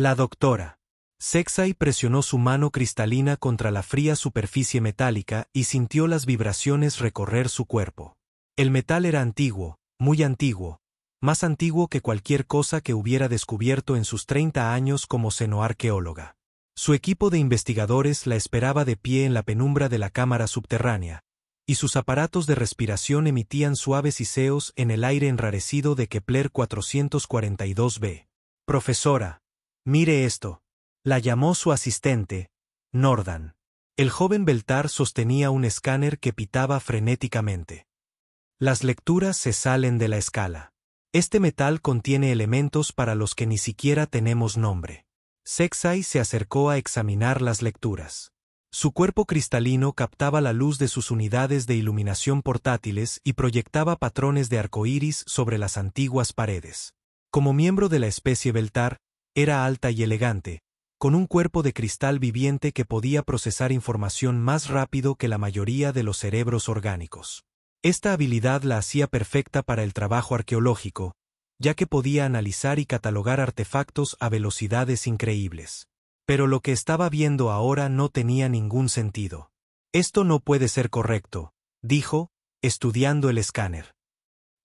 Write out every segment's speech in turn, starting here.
La doctora Sexay presionó su mano cristalina contra la fría superficie metálica y sintió las vibraciones recorrer su cuerpo. El metal era antiguo, muy antiguo, más antiguo que cualquier cosa que hubiera descubierto en sus 30 años como xenoarqueóloga. Su equipo de investigadores la esperaba de pie en la penumbra de la cámara subterránea, y sus aparatos de respiración emitían suaves siseos en el aire enrarecido de Kepler 442b. Profesora, mire esto. La llamó su asistente, Nordan. El joven Beltar sostenía un escáner que pitaba frenéticamente. Las lecturas se salen de la escala. Este metal contiene elementos para los que ni siquiera tenemos nombre. Sexay se acercó a examinar las lecturas. Su cuerpo cristalino captaba la luz de sus unidades de iluminación portátiles y proyectaba patrones de arcoíris sobre las antiguas paredes. Como miembro de la especie Beltar, era alta y elegante, con un cuerpo de cristal viviente que podía procesar información más rápido que la mayoría de los cerebros orgánicos. Esta habilidad la hacía perfecta para el trabajo arqueológico, ya que podía analizar y catalogar artefactos a velocidades increíbles. Pero lo que estaba viendo ahora no tenía ningún sentido. Esto no puede ser correcto, dijo, estudiando el escáner.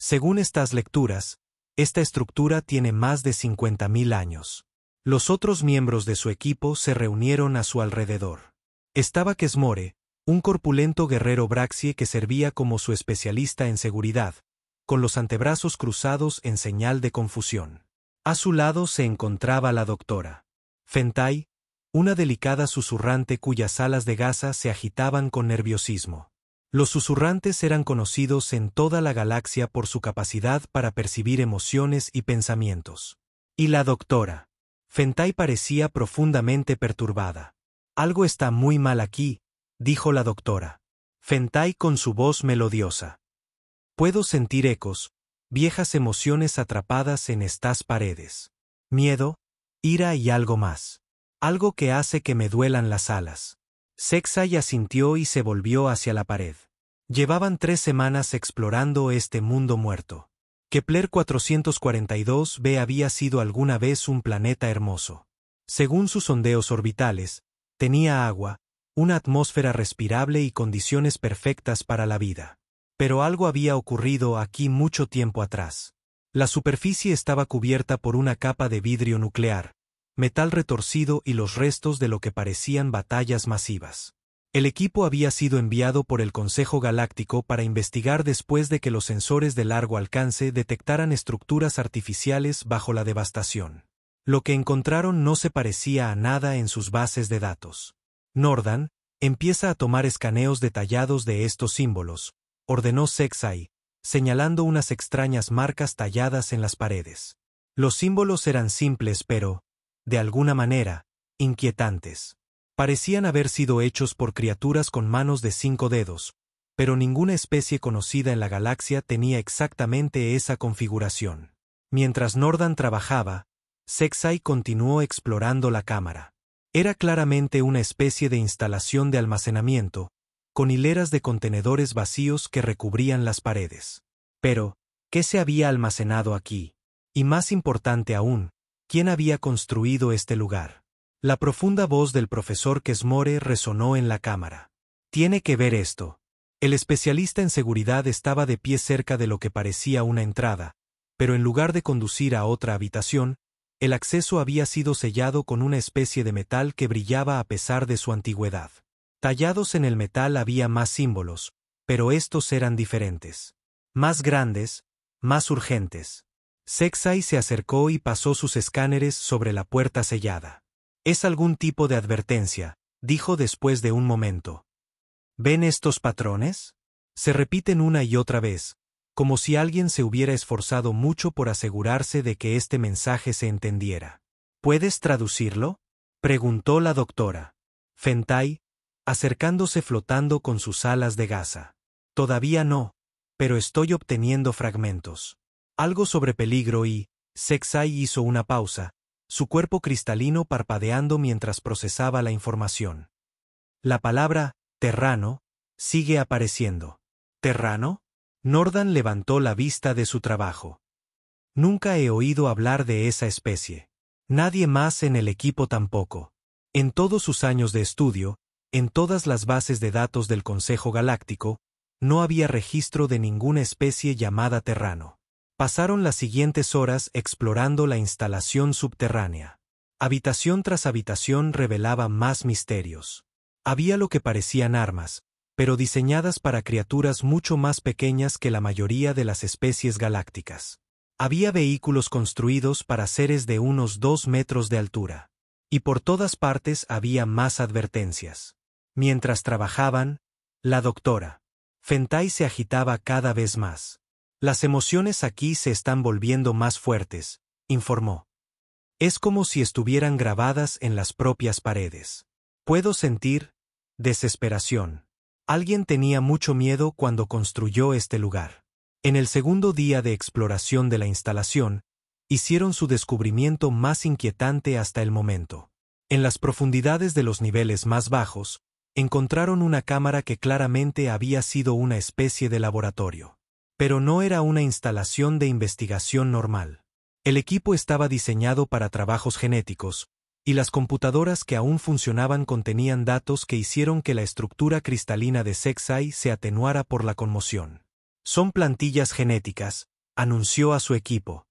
Según estas lecturas, esta estructura tiene más de 50.000 años. Los otros miembros de su equipo se reunieron a su alrededor. Estaba Kesmore, un corpulento guerrero Braxie que servía como su especialista en seguridad, con los antebrazos cruzados en señal de confusión. A su lado se encontraba la doctora Fentai, una delicada susurrante cuyas alas de gasa se agitaban con nerviosismo. Los susurrantes eran conocidos en toda la galaxia por su capacidad para percibir emociones y pensamientos. Y la doctora Fentai parecía profundamente perturbada. Algo está muy mal aquí, dijo la doctora Fentai con su voz melodiosa. Puedo sentir ecos, viejas emociones atrapadas en estas paredes. Miedo, ira y algo más. Algo que hace que me duelan las alas. Sexay asintió y se volvió hacia la pared. Llevaban 3 semanas explorando este mundo muerto. Kepler 442b había sido alguna vez un planeta hermoso. Según sus sondeos orbitales, tenía agua, una atmósfera respirable y condiciones perfectas para la vida. Pero algo había ocurrido aquí mucho tiempo atrás. La superficie estaba cubierta por una capa de vidrio nuclear, metal retorcido y los restos de lo que parecían batallas masivas. El equipo había sido enviado por el Consejo Galáctico para investigar después de que los sensores de largo alcance detectaran estructuras artificiales bajo la devastación. Lo que encontraron no se parecía a nada en sus bases de datos. Nordan empieza a tomar escaneos detallados de estos símbolos, ordenó Sexay, señalando unas extrañas marcas talladas en las paredes. Los símbolos eran simples pero, de alguna manera, inquietantes. Parecían haber sido hechos por criaturas con manos de 5 dedos, pero ninguna especie conocida en la galaxia tenía exactamente esa configuración. Mientras Nordan trabajaba, Sexay continuó explorando la cámara. Era claramente una especie de instalación de almacenamiento, con hileras de contenedores vacíos que recubrían las paredes. Pero, ¿qué se había almacenado aquí? Y más importante aún, ¿quién había construido este lugar? La profunda voz del profesor Kesmore resonó en la cámara. Tiene que ver esto. El especialista en seguridad estaba de pie cerca de lo que parecía una entrada, pero en lugar de conducir a otra habitación, el acceso había sido sellado con una especie de metal que brillaba a pesar de su antigüedad. Tallados en el metal había más símbolos, pero estos eran diferentes. Más grandes, más urgentes. Sexay se acercó y pasó sus escáneres sobre la puerta sellada. Es algún tipo de advertencia, dijo después de un momento. ¿Ven estos patrones? Se repiten una y otra vez, como si alguien se hubiera esforzado mucho por asegurarse de que este mensaje se entendiera. ¿Puedes traducirlo?, preguntó la doctora Fentai, acercándose flotando con sus alas de gasa. Todavía no, pero estoy obteniendo fragmentos. Algo sobre peligro y, Sexay hizo una pausa, su cuerpo cristalino parpadeando mientras procesaba la información. La palabra, terrano, sigue apareciendo. ¿Terrano? Nordan levantó la vista de su trabajo. Nunca he oído hablar de esa especie. Nadie más en el equipo tampoco. En todos sus años de estudio, en todas las bases de datos del Consejo Galáctico, no había registro de ninguna especie llamada terrano. Pasaron las siguientes horas explorando la instalación subterránea. Habitación tras habitación revelaba más misterios. Había lo que parecían armas, pero diseñadas para criaturas mucho más pequeñas que la mayoría de las especies galácticas. Había vehículos construidos para seres de unos 2 metros de altura. Y por todas partes había más advertencias. Mientras trabajaban, la doctora Fentai se agitaba cada vez más. Las emociones aquí se están volviendo más fuertes, informó. Es como si estuvieran grabadas en las propias paredes. Puedo sentir desesperación. Alguien tenía mucho miedo cuando construyó este lugar. En el segundo día de exploración de la instalación, hicieron su descubrimiento más inquietante hasta el momento. En las profundidades de los niveles más bajos, encontraron una cámara que claramente había sido una especie de laboratorio. Pero no era una instalación de investigación normal. El equipo estaba diseñado para trabajos genéticos, y las computadoras que aún funcionaban contenían datos que hicieron que la estructura cristalina de Sexai se atenuara por la conmoción. Son plantillas genéticas, anunció a su equipo.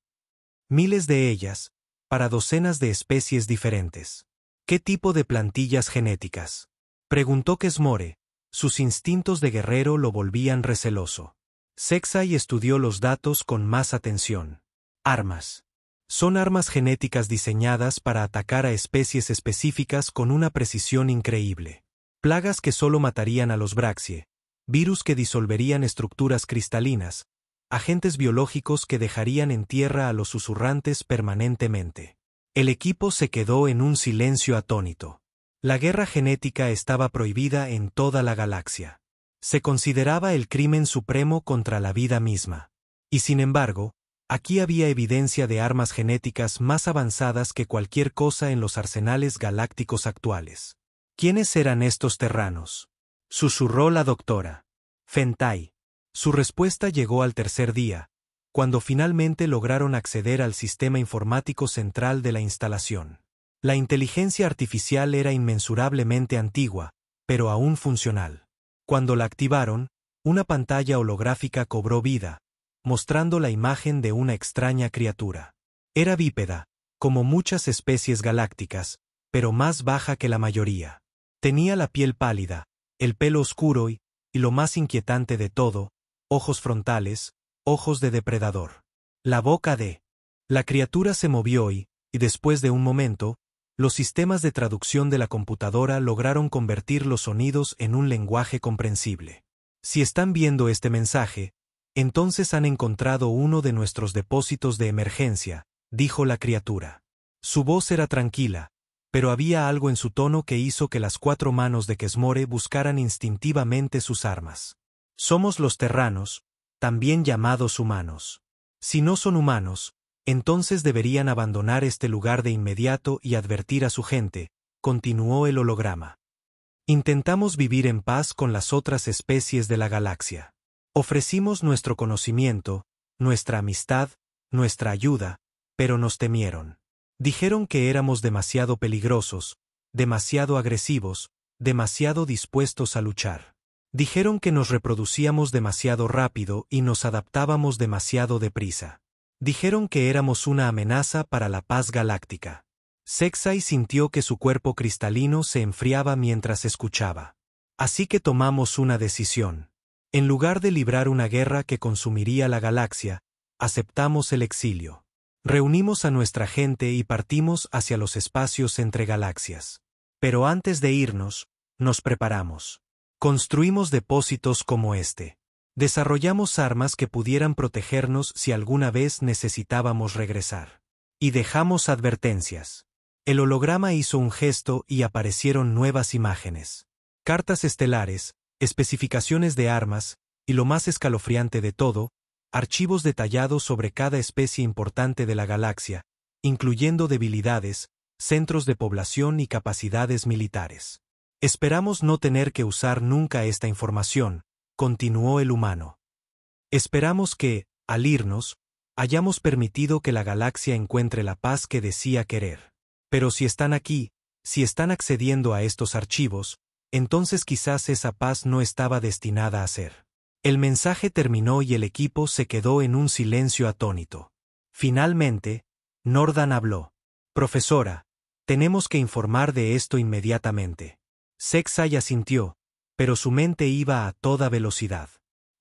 Miles de ellas, para docenas de especies diferentes. ¿Qué tipo de plantillas genéticas?, preguntó Kesmore. Sus instintos de guerrero lo volvían receloso. Sexai estudió los datos con más atención. Armas. Son armas genéticas diseñadas para atacar a especies específicas con una precisión increíble. Plagas que solo matarían a los Braxie, virus que disolverían estructuras cristalinas, agentes biológicos que dejarían en tierra a los susurrantes permanentemente. El equipo se quedó en un silencio atónito. La guerra genética estaba prohibida en toda la galaxia. Se consideraba el crimen supremo contra la vida misma. Y sin embargo, aquí había evidencia de armas genéticas más avanzadas que cualquier cosa en los arsenales galácticos actuales. ¿Quiénes eran estos terranos?, susurró la doctora Fentai. Su respuesta llegó al tercer día, cuando finalmente lograron acceder al sistema informático central de la instalación. La inteligencia artificial era inmensurablemente antigua, pero aún funcional. Cuando la activaron, una pantalla holográfica cobró vida, mostrando la imagen de una extraña criatura. Era bípeda, como muchas especies galácticas, pero más baja que la mayoría. Tenía la piel pálida, el pelo oscuro y lo más inquietante de todo, ojos frontales, ojos de depredador. La boca de la criatura se movió y después de un momento, los sistemas de traducción de la computadora lograron convertir los sonidos en un lenguaje comprensible. Si están viendo este mensaje, entonces han encontrado uno de nuestros depósitos de emergencia, dijo la criatura. Su voz era tranquila, pero había algo en su tono que hizo que las 4 manos de Kesmore buscaran instintivamente sus armas. Somos los terranos, también llamados humanos. Si no son humanos, entonces deberían abandonar este lugar de inmediato y advertir a su gente, continuó el holograma. Intentamos vivir en paz con las otras especies de la galaxia. Ofrecimos nuestro conocimiento, nuestra amistad, nuestra ayuda, pero nos temieron. Dijeron que éramos demasiado peligrosos, demasiado agresivos, demasiado dispuestos a luchar. Dijeron que nos reproducíamos demasiado rápido y nos adaptábamos demasiado deprisa. Dijeron que éramos una amenaza para la paz galáctica. Sexai sintió que su cuerpo cristalino se enfriaba mientras escuchaba. Así que tomamos una decisión. En lugar de librar una guerra que consumiría la galaxia, aceptamos el exilio. Reunimos a nuestra gente y partimos hacia los espacios entre galaxias. Pero antes de irnos, nos preparamos. Construimos depósitos como este. Desarrollamos armas que pudieran protegernos si alguna vez necesitábamos regresar. Y dejamos advertencias. El holograma hizo un gesto y aparecieron nuevas imágenes. Cartas estelares, especificaciones de armas, y lo más escalofriante de todo, archivos detallados sobre cada especie importante de la galaxia, incluyendo debilidades, centros de población y capacidades militares. Esperamos no tener que usar nunca esta información, continuó el humano. Esperamos que, al irnos, Hayamos permitido que la galaxia encuentre la paz que decía querer. Pero si están aquí, si están accediendo a estos archivos, entonces quizás esa paz no estaba destinada a ser. El mensaje terminó y el equipo se quedó en un silencio atónito. Finalmente, Nordan habló. Profesora, tenemos que informar de esto inmediatamente. Sexay asintió, pero su mente iba a toda velocidad.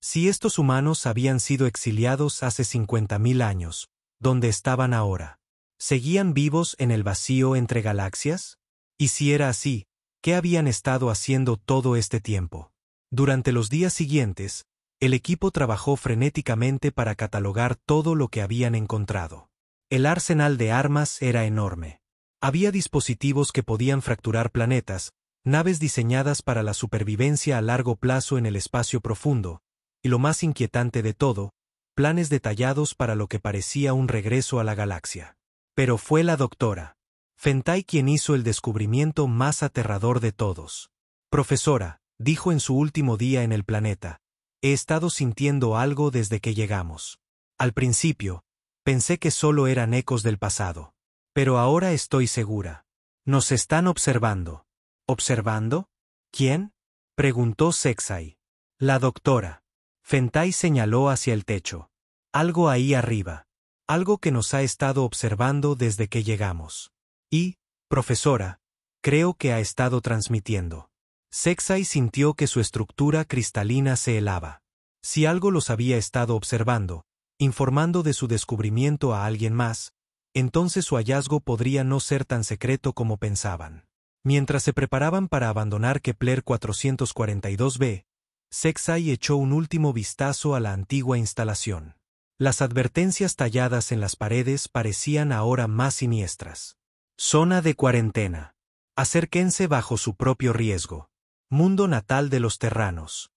Si estos humanos habían sido exiliados hace 50.000 años, ¿dónde estaban ahora? ¿Seguían vivos en el vacío entre galaxias? Y si era así, ¿qué habían estado haciendo todo este tiempo? Durante los días siguientes, el equipo trabajó frenéticamente para catalogar todo lo que habían encontrado. El arsenal de armas era enorme. Había dispositivos que podían fracturar planetas, naves diseñadas para la supervivencia a largo plazo en el espacio profundo, y lo más inquietante de todo, planes detallados para lo que parecía un regreso a la galaxia. Pero fue la doctora Fentai quien hizo el descubrimiento más aterrador de todos. Profesora, dijo en su último día en el planeta, he estado sintiendo algo desde que llegamos. Al principio, pensé que solo eran ecos del pasado. Pero ahora estoy segura. Nos están observando. ¿Observando? ¿Quién? Preguntó Sexay. La doctora. Fentai señaló hacia el techo. Algo ahí arriba. Algo que nos ha estado observando desde que llegamos. Y, profesora, creo que ha estado transmitiendo. Sexay sintió que su estructura cristalina se helaba. Si algo los había estado observando, informando de su descubrimiento a alguien más, entonces su hallazgo podría no ser tan secreto como pensaban. Mientras se preparaban para abandonar Kepler 442b, Sexay echó un último vistazo a la antigua instalación. Las advertencias talladas en las paredes parecían ahora más siniestras. Zona de cuarentena. Acérquense bajo su propio riesgo. Mundo natal de los terranos.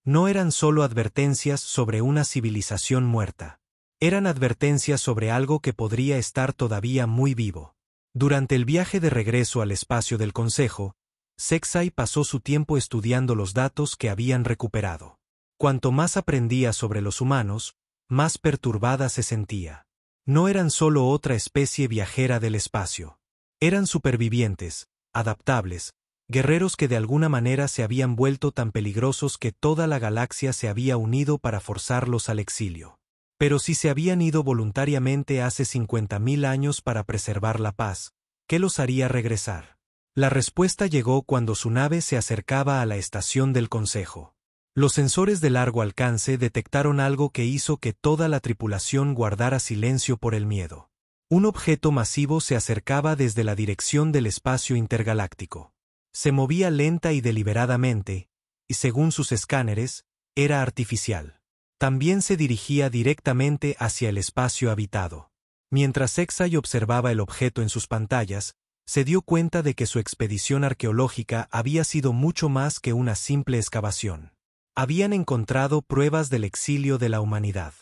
No eran solo advertencias sobre una civilización muerta. Eran advertencias sobre algo que podría estar todavía muy vivo. Durante el viaje de regreso al espacio del Consejo, Sexay pasó su tiempo estudiando los datos que habían recuperado. Cuanto más aprendía sobre los humanos, más perturbada se sentía. No eran solo otra especie viajera del espacio. Eran supervivientes, adaptables, guerreros que de alguna manera se habían vuelto tan peligrosos que toda la galaxia se había unido para forzarlos al exilio. Pero si se habían ido voluntariamente hace 50.000 años para preservar la paz, ¿qué los haría regresar? La respuesta llegó cuando su nave se acercaba a la estación del Consejo. Los sensores de largo alcance detectaron algo que hizo que toda la tripulación guardara silencio por el miedo. Un objeto masivo se acercaba desde la dirección del espacio intergaláctico. Se movía lenta y deliberadamente, y según sus escáneres, era artificial. También se dirigía directamente hacia el espacio habitado. Mientras Sexay observaba el objeto en sus pantallas, se dio cuenta de que su expedición arqueológica había sido mucho más que una simple excavación. Habían encontrado pruebas del exilio de la humanidad.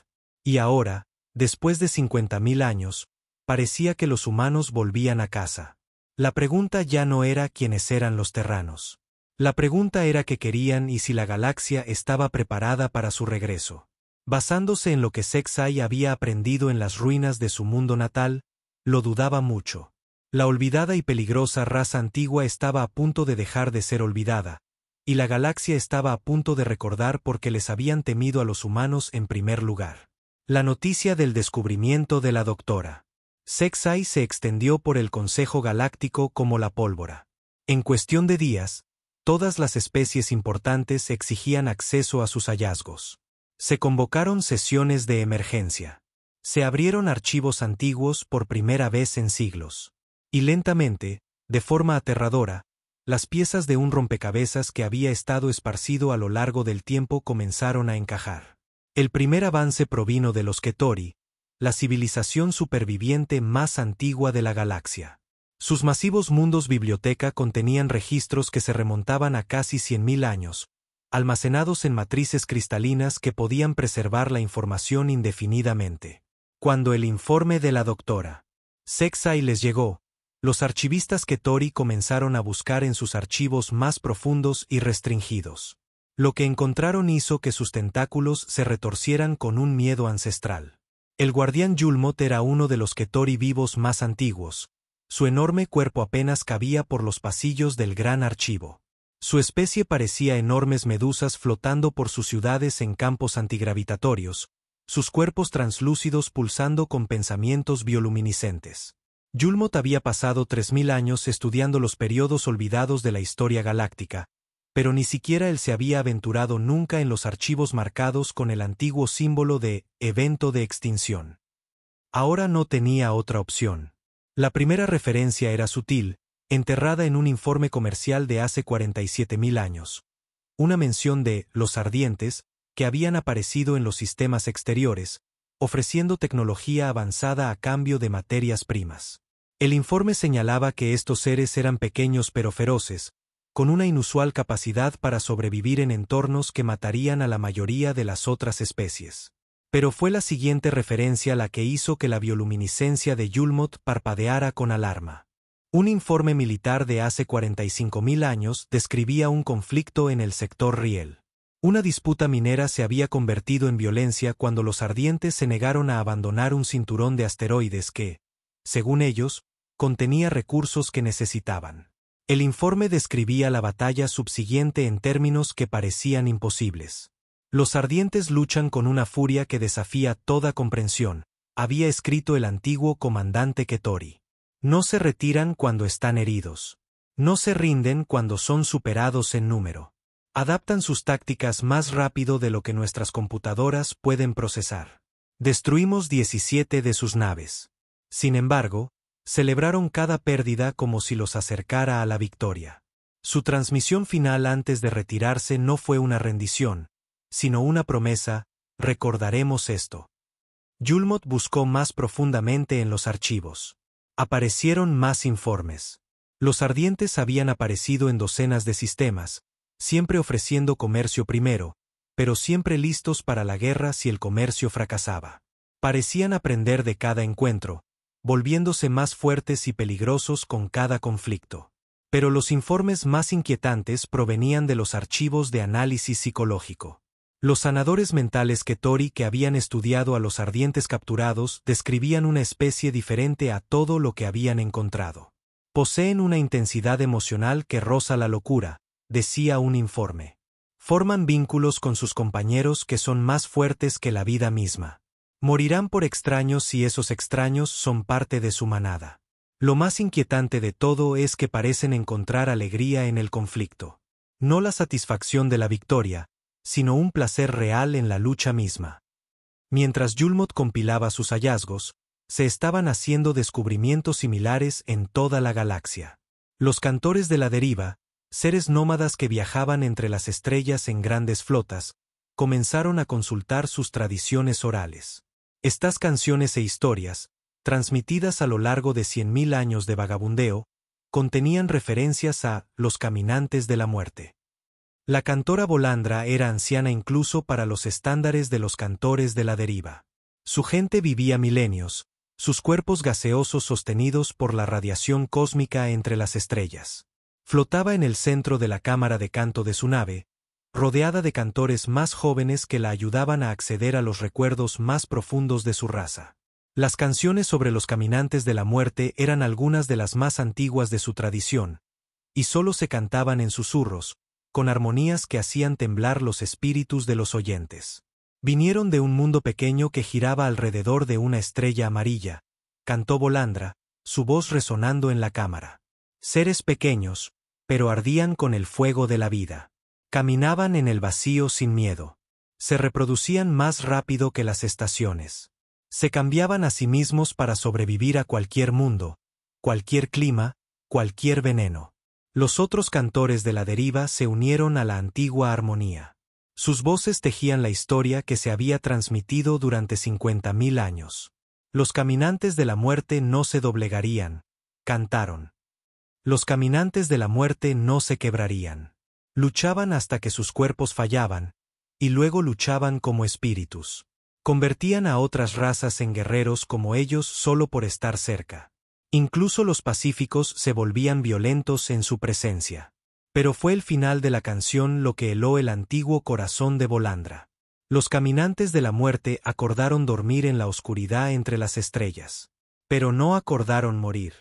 Y ahora, después de 50.000 años, parecía que los humanos volvían a casa. La pregunta ya no era quiénes eran los terranos. La pregunta era qué querían y si la galaxia estaba preparada para su regreso. Basándose en lo que Sexay había aprendido en las ruinas de su mundo natal, lo dudaba mucho. La olvidada y peligrosa raza antigua estaba a punto de dejar de ser olvidada, y la galaxia estaba a punto de recordar porque les habían temido a los humanos en primer lugar. La noticia del descubrimiento de la doctora Sexay se extendió por el Consejo Galáctico como la pólvora. En cuestión de días, todas las especies importantes exigían acceso a sus hallazgos. Se convocaron sesiones de emergencia. Se abrieron archivos antiguos por primera vez en siglos. Y lentamente, de forma aterradora, las piezas de un rompecabezas que había estado esparcido a lo largo del tiempo comenzaron a encajar. El primer avance provino de los Ketori, la civilización superviviente más antigua de la galaxia. Sus masivos mundos biblioteca contenían registros que se remontaban a casi 100.000 años, almacenados en matrices cristalinas que podían preservar la información indefinidamente. Cuando el informe de la doctora Sexay les llegó, los archivistas Ketori comenzaron a buscar en sus archivos más profundos y restringidos. Lo que encontraron hizo que sus tentáculos se retorcieran con un miedo ancestral. El guardián Yulmoth era uno de los Ketori vivos más antiguos. Su enorme cuerpo apenas cabía por los pasillos del gran archivo. Su especie parecía enormes medusas flotando por sus ciudades en campos antigravitatorios, sus cuerpos translúcidos pulsando con pensamientos bioluminiscentes. Yulmoth había pasado 3000 años estudiando los periodos olvidados de la historia galáctica, pero ni siquiera él se había aventurado nunca en los archivos marcados con el antiguo símbolo de evento de extinción. Ahora no tenía otra opción. La primera referencia era sutil, enterrada en un informe comercial de hace 47.000 años. Una mención de los ardientes, que habían aparecido en los sistemas exteriores, ofreciendo tecnología avanzada a cambio de materias primas. El informe señalaba que estos seres eran pequeños pero feroces, con una inusual capacidad para sobrevivir en entornos que matarían a la mayoría de las otras especies. Pero fue la siguiente referencia la que hizo que la bioluminiscencia de Yulmoth parpadeara con alarma. Un informe militar de hace 45.000 años describía un conflicto en el sector Riel. Una disputa minera se había convertido en violencia cuando los ardientes se negaron a abandonar un cinturón de asteroides que, según ellos, contenía recursos que necesitaban. El informe describía la batalla subsiguiente en términos que parecían imposibles. Los ardientes luchan con una furia que desafía toda comprensión, había escrito el antiguo comandante Ketori. No se retiran cuando están heridos. No se rinden cuando son superados en número. Adaptan sus tácticas más rápido de lo que nuestras computadoras pueden procesar. Destruimos 17 de sus naves. Sin embargo, celebraron cada pérdida como si los acercara a la victoria. Su transmisión final antes de retirarse no fue una rendición, sino una promesa: recordaremos esto. Yulmoth buscó más profundamente en los archivos. Aparecieron más informes. Los ardientes habían aparecido en docenas de sistemas, siempre ofreciendo comercio primero, pero siempre listos para la guerra si el comercio fracasaba. Parecían aprender de cada encuentro, volviéndose más fuertes y peligrosos con cada conflicto. Pero los informes más inquietantes provenían de los archivos de análisis psicológico. Los sanadores mentales Ketori que habían estudiado a los ardientes capturados describían una especie diferente a todo lo que habían encontrado. Poseen una intensidad emocional que roza la locura, decía un informe. Forman vínculos con sus compañeros que son más fuertes que la vida misma. Morirán por extraños si esos extraños son parte de su manada. Lo más inquietante de todo es que parecen encontrar alegría en el conflicto. No la satisfacción de la victoria, sino un placer real en la lucha misma. Mientras Yulmoth compilaba sus hallazgos, se estaban haciendo descubrimientos similares en toda la galaxia. Los cantores de la deriva, seres nómadas que viajaban entre las estrellas en grandes flotas, comenzaron a consultar sus tradiciones orales. Estas canciones e historias, transmitidas a lo largo de 100.000 años de vagabundeo, contenían referencias a los caminantes de la muerte. La cantora Volandra era anciana incluso para los estándares de los cantores de la deriva. Su gente vivía milenios, sus cuerpos gaseosos sostenidos por la radiación cósmica entre las estrellas. Flotaba en el centro de la cámara de canto de su nave, rodeada de cantores más jóvenes que la ayudaban a acceder a los recuerdos más profundos de su raza. Las canciones sobre los caminantes de la muerte eran algunas de las más antiguas de su tradición, y solo se cantaban en susurros, con armonías que hacían temblar los espíritus de los oyentes. Vinieron de un mundo pequeño que giraba alrededor de una estrella amarilla, cantó Volandra, su voz resonando en la cámara. Seres pequeños, pero ardían con el fuego de la vida. Caminaban en el vacío sin miedo. Se reproducían más rápido que las estaciones. Se cambiaban a sí mismos para sobrevivir a cualquier mundo, cualquier clima, cualquier veneno. Los otros cantores de la deriva se unieron a la antigua armonía. Sus voces tejían la historia que se había transmitido durante 50.000 años. Los caminantes de la muerte no se doblegarían, cantaron. Los caminantes de la muerte no se quebrarían. Luchaban hasta que sus cuerpos fallaban, y luego luchaban como espíritus. Convertían a otras razas en guerreros como ellos solo por estar cerca. Incluso los pacíficos se volvían violentos en su presencia. Pero fue el final de la canción lo que heló el antiguo corazón de Volandra. Los caminantes de la muerte acordaron dormir en la oscuridad entre las estrellas. Pero no acordaron morir.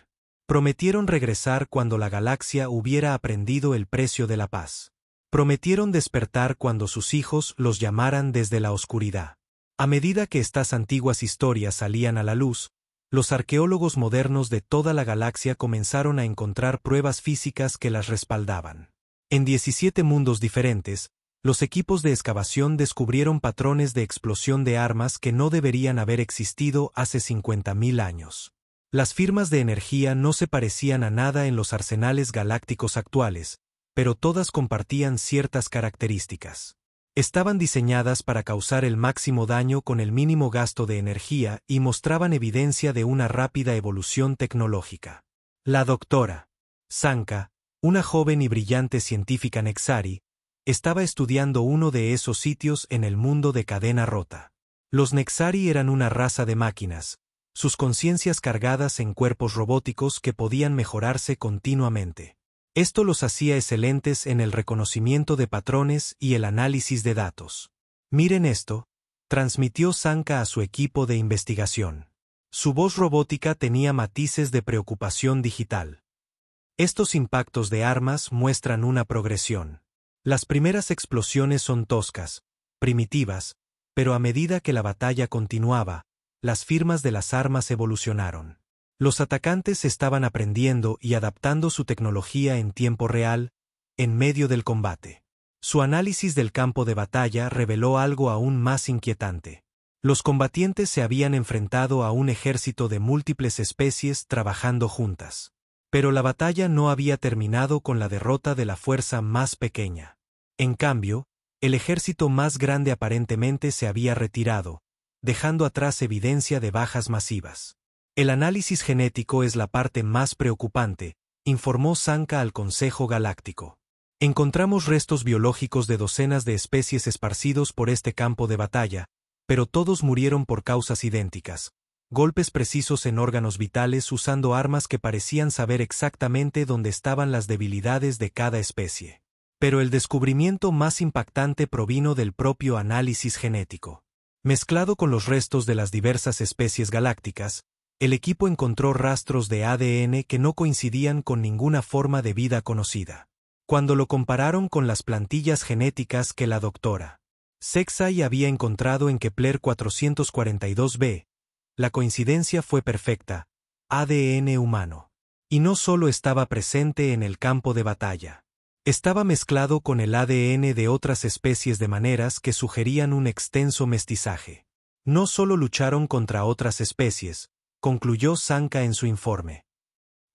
Prometieron regresar cuando la galaxia hubiera aprendido el precio de la paz. Prometieron despertar cuando sus hijos los llamaran desde la oscuridad. A medida que estas antiguas historias salían a la luz, los arqueólogos modernos de toda la galaxia comenzaron a encontrar pruebas físicas que las respaldaban. En 17 mundos diferentes, los equipos de excavación descubrieron patrones de explosión de armas que no deberían haber existido hace 50.000 años. Las firmas de energía no se parecían a nada en los arsenales galácticos actuales, pero todas compartían ciertas características. Estaban diseñadas para causar el máximo daño con el mínimo gasto de energía y mostraban evidencia de una rápida evolución tecnológica. La doctora Sanka, una joven y brillante científica Nexari, estaba estudiando uno de esos sitios en el mundo de cadena rota. Los Nexari eran una raza de máquinas, sus conciencias cargadas en cuerpos robóticos que podían mejorarse continuamente. Esto los hacía excelentes en el reconocimiento de patrones y el análisis de datos. Miren esto, transmitió Sanka a su equipo de investigación. Su voz robótica tenía matices de preocupación digital. Estos impactos de armas muestran una progresión. Las primeras explosiones son toscas, primitivas, pero a medida que la batalla continuaba, las firmas de las armas evolucionaron. Los atacantes estaban aprendiendo y adaptando su tecnología en tiempo real, en medio del combate. Su análisis del campo de batalla reveló algo aún más inquietante. Los combatientes se habían enfrentado a un ejército de múltiples especies trabajando juntas. Pero la batalla no había terminado con la derrota de la fuerza más pequeña. En cambio, el ejército más grande aparentemente se había retirado, dejando atrás evidencia de bajas masivas. El análisis genético es la parte más preocupante, informó Sanka al Consejo Galáctico. Encontramos restos biológicos de docenas de especies esparcidos por este campo de batalla, pero todos murieron por causas idénticas. Golpes precisos en órganos vitales usando armas que parecían saber exactamente dónde estaban las debilidades de cada especie. Pero el descubrimiento más impactante provino del propio análisis genético. Mezclado con los restos de las diversas especies galácticas, el equipo encontró rastros de ADN que no coincidían con ninguna forma de vida conocida. Cuando lo compararon con las plantillas genéticas que la doctora Sexay había encontrado en Kepler 442b, la coincidencia fue perfecta: ADN humano. Y no solo estaba presente en el campo de batalla. Estaba mezclado con el ADN de otras especies de maneras que sugerían un extenso mestizaje. No solo lucharon contra otras especies, concluyó Sanka en su informe.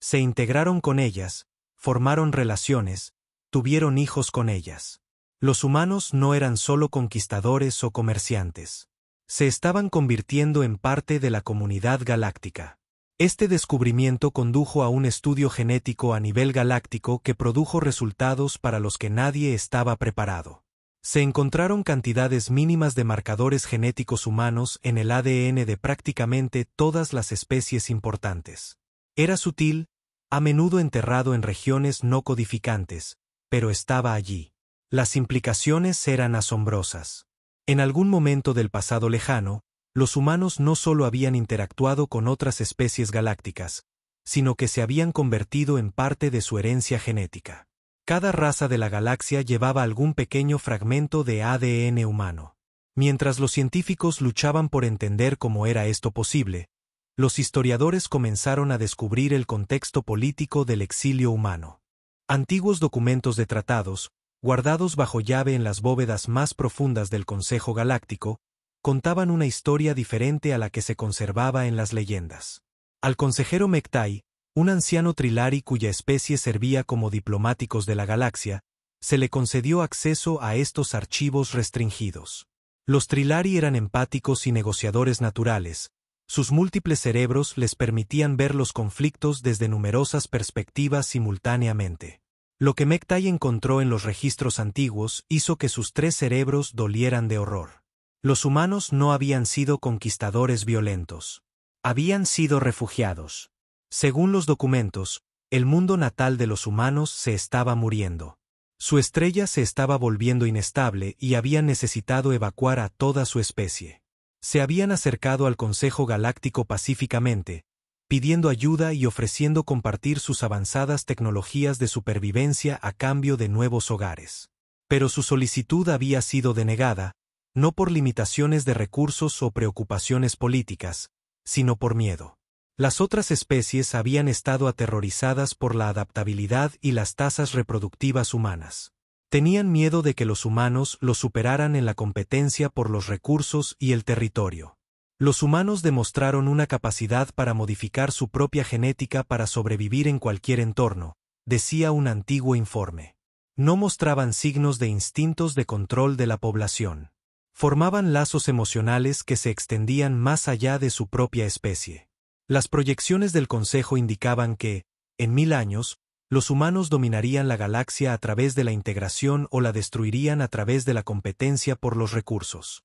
Se integraron con ellas, formaron relaciones, tuvieron hijos con ellas. Los humanos no eran solo conquistadores o comerciantes. Se estaban convirtiendo en parte de la comunidad galáctica. Este descubrimiento condujo a un estudio genético a nivel galáctico que produjo resultados para los que nadie estaba preparado. Se encontraron cantidades mínimas de marcadores genéticos humanos en el ADN de prácticamente todas las especies importantes. Era sutil, a menudo enterrado en regiones no codificantes, pero estaba allí. Las implicaciones eran asombrosas. En algún momento del pasado lejano, los humanos no solo habían interactuado con otras especies galácticas, sino que se habían convertido en parte de su herencia genética. Cada raza de la galaxia llevaba algún pequeño fragmento de ADN humano. Mientras los científicos luchaban por entender cómo era esto posible, los historiadores comenzaron a descubrir el contexto político del exilio humano. Antiguos documentos de tratados, guardados bajo llave en las bóvedas más profundas del Consejo Galáctico, contaban una historia diferente a la que se conservaba en las leyendas. Al consejero Mektai, un anciano Trilari cuya especie servía como diplomáticos de la galaxia, se le concedió acceso a estos archivos restringidos. Los Trilari eran empáticos y negociadores naturales. Sus múltiples cerebros les permitían ver los conflictos desde numerosas perspectivas simultáneamente. Lo que Mektai encontró en los registros antiguos hizo que sus 3 cerebros dolieran de horror. Los humanos no habían sido conquistadores violentos. Habían sido refugiados. Según los documentos, el mundo natal de los humanos se estaba muriendo. Su estrella se estaba volviendo inestable y habían necesitado evacuar a toda su especie. Se habían acercado al Consejo Galáctico pacíficamente, pidiendo ayuda y ofreciendo compartir sus avanzadas tecnologías de supervivencia a cambio de nuevos hogares. Pero su solicitud había sido denegada, no por limitaciones de recursos o preocupaciones políticas, sino por miedo. Las otras especies habían estado aterrorizadas por la adaptabilidad y las tasas reproductivas humanas. Tenían miedo de que los humanos los superaran en la competencia por los recursos y el territorio. Los humanos demostraron una capacidad para modificar su propia genética para sobrevivir en cualquier entorno, decía un antiguo informe. No mostraban signos de instintos de control de la población. Formaban lazos emocionales que se extendían más allá de su propia especie. Las proyecciones del Consejo indicaban que, en 1000 años, los humanos dominarían la galaxia a través de la integración o la destruirían a través de la competencia por los recursos.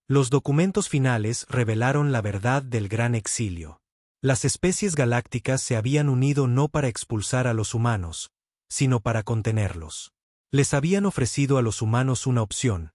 Los documentos finales revelaron la verdad del gran exilio. Las especies galácticas se habían unido no para expulsar a los humanos, sino para contenerlos. Les habían ofrecido a los humanos una opción: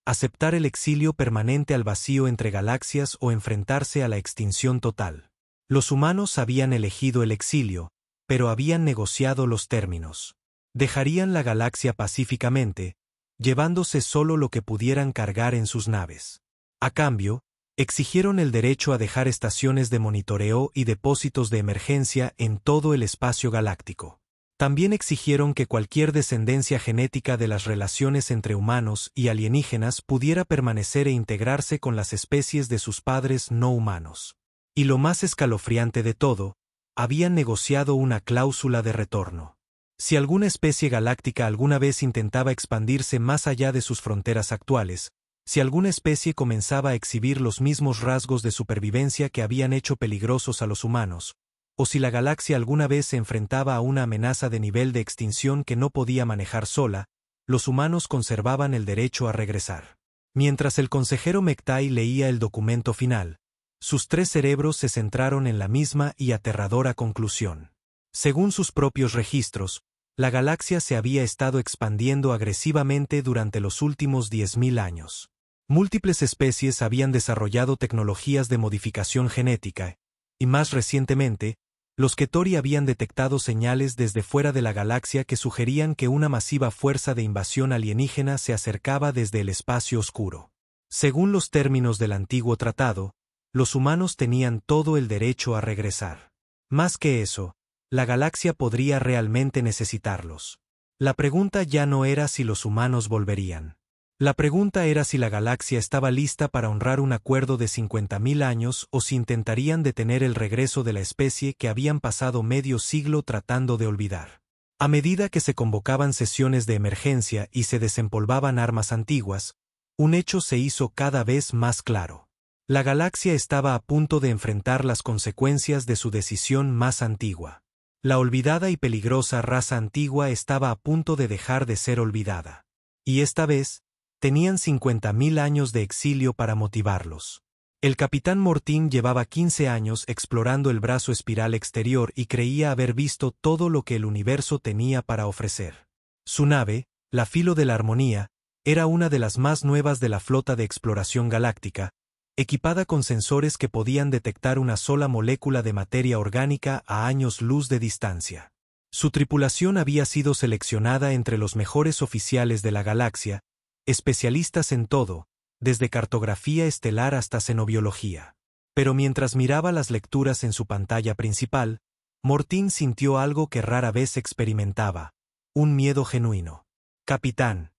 aceptar el exilio permanente al vacío entre galaxias o enfrentarse a la extinción total. Los humanos habían elegido el exilio, pero habían negociado los términos. Dejarían la galaxia pacíficamente, llevándose solo lo que pudieran cargar en sus naves. A cambio, exigieron el derecho a dejar estaciones de monitoreo y depósitos de emergencia en todo el espacio galáctico. También exigieron que cualquier descendencia genética de las relaciones entre humanos y alienígenas pudiera permanecer e integrarse con las especies de sus padres no humanos. Y lo más escalofriante de todo, habían negociado una cláusula de retorno. Si alguna especie galáctica alguna vez intentaba expandirse más allá de sus fronteras actuales, si alguna especie comenzaba a exhibir los mismos rasgos de supervivencia que habían hecho peligrosos a los humanos, o si la galaxia alguna vez se enfrentaba a una amenaza de nivel de extinción que no podía manejar sola, los humanos conservaban el derecho a regresar. Mientras el consejero Mektai leía el documento final, sus 3 cerebros se centraron en la misma y aterradora conclusión. Según sus propios registros, la galaxia se había estado expandiendo agresivamente durante los últimos 10.000 años. Múltiples especies habían desarrollado tecnologías de modificación genética, y más recientemente, los Ketori habían detectado señales desde fuera de la galaxia que sugerían que una masiva fuerza de invasión alienígena se acercaba desde el espacio oscuro. Según los términos del antiguo tratado, los humanos tenían todo el derecho a regresar. Más que eso, la galaxia podría realmente necesitarlos. La pregunta ya no era si los humanos volverían. La pregunta era si la galaxia estaba lista para honrar un acuerdo de 50.000 años o si intentarían detener el regreso de la especie que habían pasado medio siglo tratando de olvidar. A medida que se convocaban sesiones de emergencia y se desempolvaban armas antiguas, un hecho se hizo cada vez más claro. La galaxia estaba a punto de enfrentar las consecuencias de su decisión más antigua. La olvidada y peligrosa raza antigua estaba a punto de dejar de ser olvidada. Y esta vez, tenían 50.000 años de exilio para motivarlos. El capitán Mortín llevaba 15 años explorando el brazo espiral exterior y creía haber visto todo lo que el universo tenía para ofrecer. Su nave, la Filo de la Armonía, era una de las más nuevas de la flota de exploración galáctica, equipada con sensores que podían detectar una sola molécula de materia orgánica a años luz de distancia. Su tripulación había sido seleccionada entre los mejores oficiales de la galaxia, especialistas en todo, desde cartografía estelar hasta xenobiología. Pero mientras miraba las lecturas en su pantalla principal, Mortín sintió algo que rara vez experimentaba: un miedo genuino. «Capitán,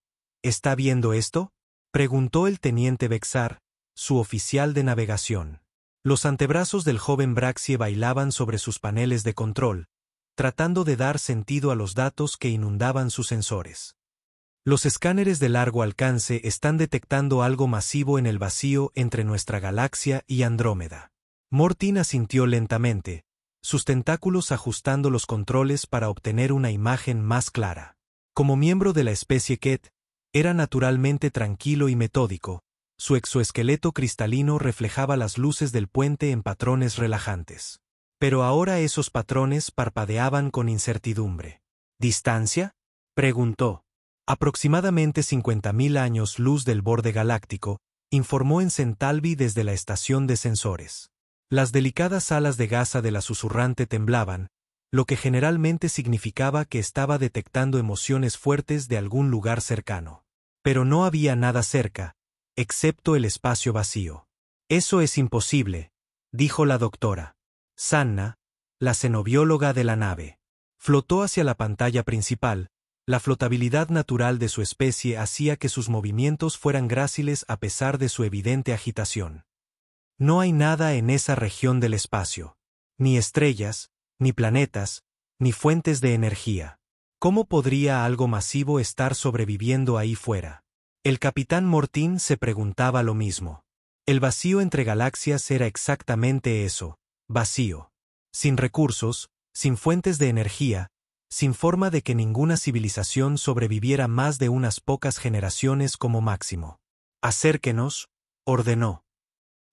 ¿está viendo esto?», preguntó el teniente Bexar, su oficial de navegación. Los antebrazos del joven Braxie bailaban sobre sus paneles de control, tratando de dar sentido a los datos que inundaban sus sensores. Los escáneres de largo alcance están detectando algo masivo en el vacío entre nuestra galaxia y Andrómeda. Mortín asintió lentamente, sus tentáculos ajustando los controles para obtener una imagen más clara. Como miembro de la especie Ket, era naturalmente tranquilo y metódico. Su exoesqueleto cristalino reflejaba las luces del puente en patrones relajantes. Pero ahora esos patrones parpadeaban con incertidumbre. «¿Distancia?», preguntó. Aproximadamente 50.000 años luz del borde galáctico, informó en Centauri desde la estación de sensores. Las delicadas alas de gasa de la susurrante temblaban, lo que generalmente significaba que estaba detectando emociones fuertes de algún lugar cercano. Pero no había nada cerca, excepto el espacio vacío. Eso es imposible, dijo la doctora Sanna, la xenobióloga de la nave. Flotó hacia la pantalla principal. La flotabilidad natural de su especie hacía que sus movimientos fueran gráciles a pesar de su evidente agitación. No hay nada en esa región del espacio. Ni estrellas, ni planetas, ni fuentes de energía. ¿Cómo podría algo masivo estar sobreviviendo ahí fuera? El capitán Mortin se preguntaba lo mismo. El vacío entre galaxias era exactamente eso, vacío. Sin recursos, sin fuentes de energía, sin forma de que ninguna civilización sobreviviera más de unas pocas generaciones como máximo. Acérquenos, ordenó.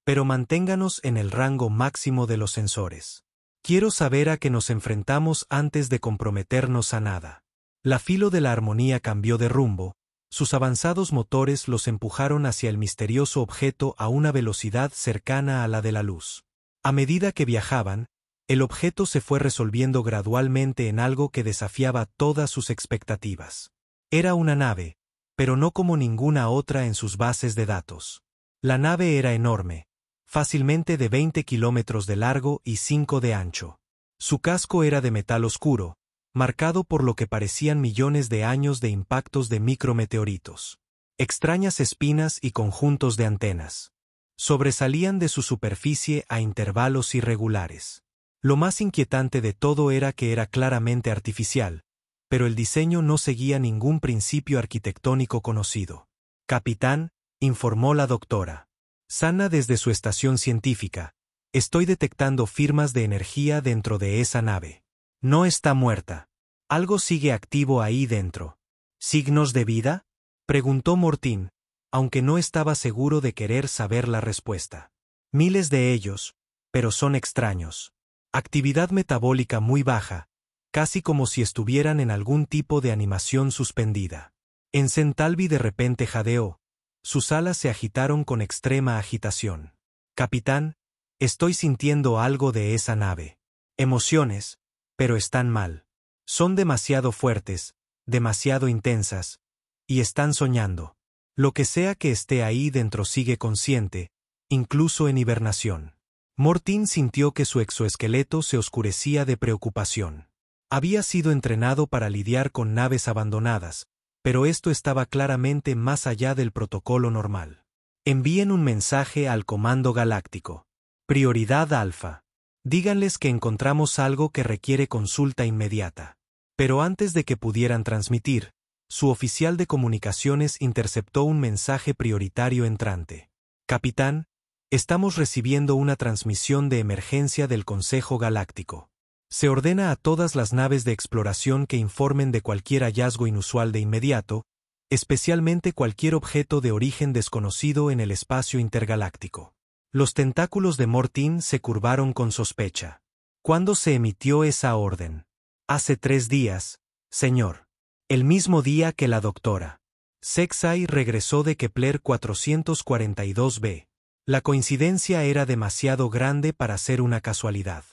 Pero manténganos en el rango máximo de los sensores. Quiero saber a qué nos enfrentamos antes de comprometernos a nada. La filo de la armonía cambió de rumbo, sus avanzados motores los empujaron hacia el misterioso objeto a una velocidad cercana a la de la luz. A medida que viajaban, el objeto se fue resolviendo gradualmente en algo que desafiaba todas sus expectativas. Era una nave, pero no como ninguna otra en sus bases de datos. La nave era enorme, fácilmente de 20 kilómetros de largo y 5 de ancho. Su casco era de metal oscuro, marcado por lo que parecían millones de años de impactos de micrometeoritos. Extrañas espinas y conjuntos de antenas sobresalían de su superficie a intervalos irregulares. Lo más inquietante de todo era que era claramente artificial, pero el diseño no seguía ningún principio arquitectónico conocido. Capitán, informó la doctora Sanna desde su estación científica, estoy detectando firmas de energía dentro de esa nave. No está muerta. Algo sigue activo ahí dentro. ¿Signos de vida?, preguntó Mortin, aunque no estaba seguro de querer saber la respuesta. Miles de ellos, pero son extraños. Actividad metabólica muy baja, casi como si estuvieran en algún tipo de animación suspendida. En Centauri de repente jadeó. Sus alas se agitaron con extrema agitación. Capitán, estoy sintiendo algo de esa nave. Emociones, pero están mal. Son demasiado fuertes, demasiado intensas, y están soñando. Lo que sea que esté ahí dentro sigue consciente, incluso en hibernación. Mortin sintió que su exoesqueleto se oscurecía de preocupación. Había sido entrenado para lidiar con naves abandonadas, pero esto estaba claramente más allá del protocolo normal. Envíen un mensaje al Comando Galáctico. Prioridad Alfa. Díganles que encontramos algo que requiere consulta inmediata. Pero antes de que pudieran transmitir, su oficial de comunicaciones interceptó un mensaje prioritario entrante. Capitán, estamos recibiendo una transmisión de emergencia del Consejo Galáctico. Se ordena a todas las naves de exploración que informen de cualquier hallazgo inusual de inmediato, especialmente cualquier objeto de origen desconocido en el espacio intergaláctico. Los tentáculos de Mortin se curvaron con sospecha. ¿Cuándo se emitió esa orden? Hace 3 días, señor. El mismo día que la doctora Sexay regresó de Kepler 442b. La coincidencia era demasiado grande para ser una casualidad.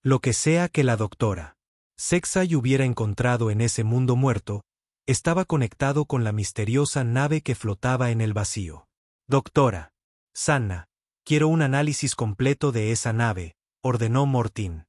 Lo que sea que la doctora Sexay hubiera encontrado en ese mundo muerto, estaba conectado con la misteriosa nave que flotaba en el vacío. Doctora Sanna, quiero un análisis completo de esa nave, ordenó Mortin.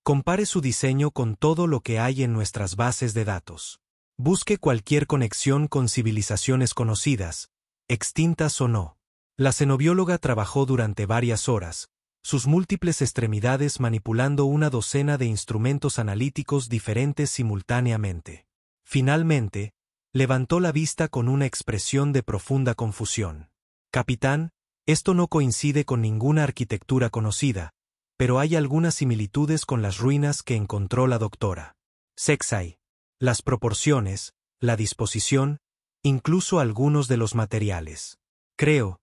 Compare su diseño con todo lo que hay en nuestras bases de datos. Busque cualquier conexión con civilizaciones conocidas, extintas o no. La xenobióloga trabajó durante varias horas, sus múltiples extremidades manipulando una docena de instrumentos analíticos diferentes simultáneamente. Finalmente, levantó la vista con una expresión de profunda confusión. Capitán, esto no coincide con ninguna arquitectura conocida, pero hay algunas similitudes con las ruinas que encontró la doctora Sexay. Las proporciones, la disposición, incluso algunos de los materiales. Creo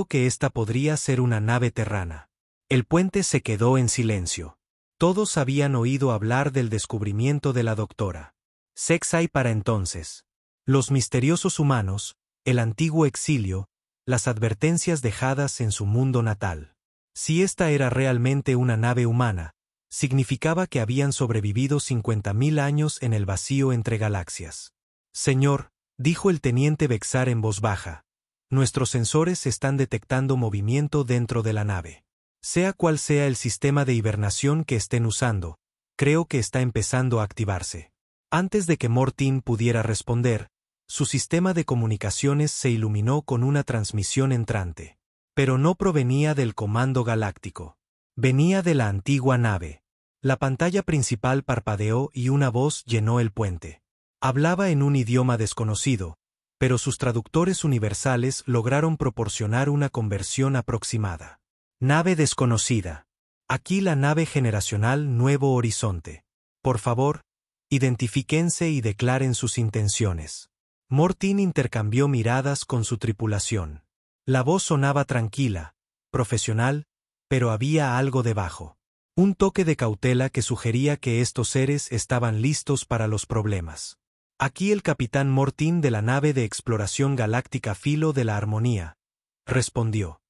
que esta podría ser una nave terrana. El puente se quedó en silencio. Todos habían oído hablar del descubrimiento de la doctora Sexay para entonces. Los misteriosos humanos, el antiguo exilio, las advertencias dejadas en su mundo natal. Si esta era realmente una nave humana, significaba que habían sobrevivido 50.000 años en el vacío entre galaxias. Señor, dijo el teniente Bexar en voz baja, nuestros sensores están detectando movimiento dentro de la nave. Sea cual sea el sistema de hibernación que estén usando, creo que está empezando a activarse. Antes de que Mortin pudiera responder, su sistema de comunicaciones se iluminó con una transmisión entrante. Pero no provenía del Comando Galáctico. Venía de la antigua nave. La pantalla principal parpadeó y una voz llenó el puente. Hablaba en un idioma desconocido, pero sus traductores universales lograron proporcionar una conversión aproximada. Nave desconocida. Aquí la nave generacional Nuevo Horizonte. Por favor, identifíquense y declaren sus intenciones. Mortin intercambió miradas con su tripulación. La voz sonaba tranquila, profesional, pero había algo debajo. Un toque de cautela que sugería que estos seres estaban listos para los problemas. Aquí el capitán Mortin de la nave de exploración galáctica Filo de la Armonía, respondió.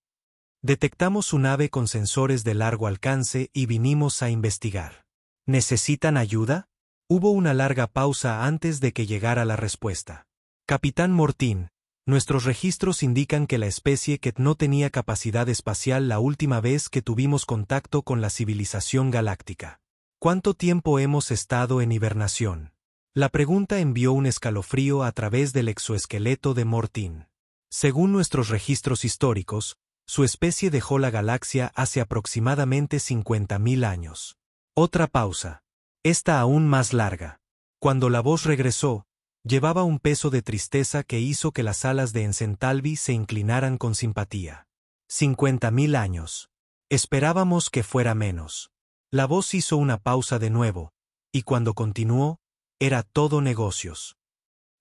Detectamos su nave con sensores de largo alcance y vinimos a investigar. ¿Necesitan ayuda? Hubo una larga pausa antes de que llegara la respuesta. Capitán Mortin, nuestros registros indican que la especie Ket no tenía capacidad espacial la última vez que tuvimos contacto con la civilización galáctica. ¿Cuánto tiempo hemos estado en hibernación? La pregunta envió un escalofrío a través del exoesqueleto de Mortin. Según nuestros registros históricos, su especie dejó la galaxia hace aproximadamente 50.000 años. Otra pausa. Esta aún más larga. Cuando la voz regresó, llevaba un peso de tristeza que hizo que las alas de Encentalbi se inclinaran con simpatía. 50.000 años. Esperábamos que fuera menos. La voz hizo una pausa de nuevo, y cuando continuó, era todo negocios.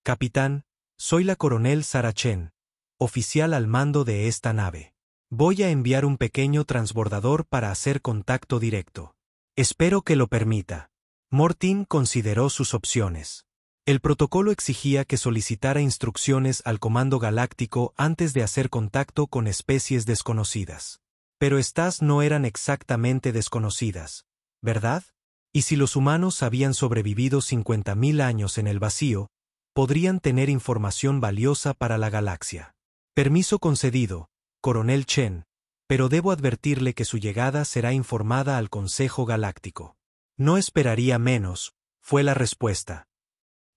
Capitán, soy la coronel Sarah Chen, oficial al mando de esta nave. Voy a enviar un pequeño transbordador para hacer contacto directo. Espero que lo permita. Mortin consideró sus opciones. El protocolo exigía que solicitara instrucciones al Comando Galáctico antes de hacer contacto con especies desconocidas. Pero estas no eran exactamente desconocidas, ¿verdad? Y si los humanos habían sobrevivido 50.000 años en el vacío, podrían tener información valiosa para la galaxia. Permiso concedido, Coronel Chen, pero debo advertirle que su llegada será informada al Consejo Galáctico. No esperaría menos, fue la respuesta.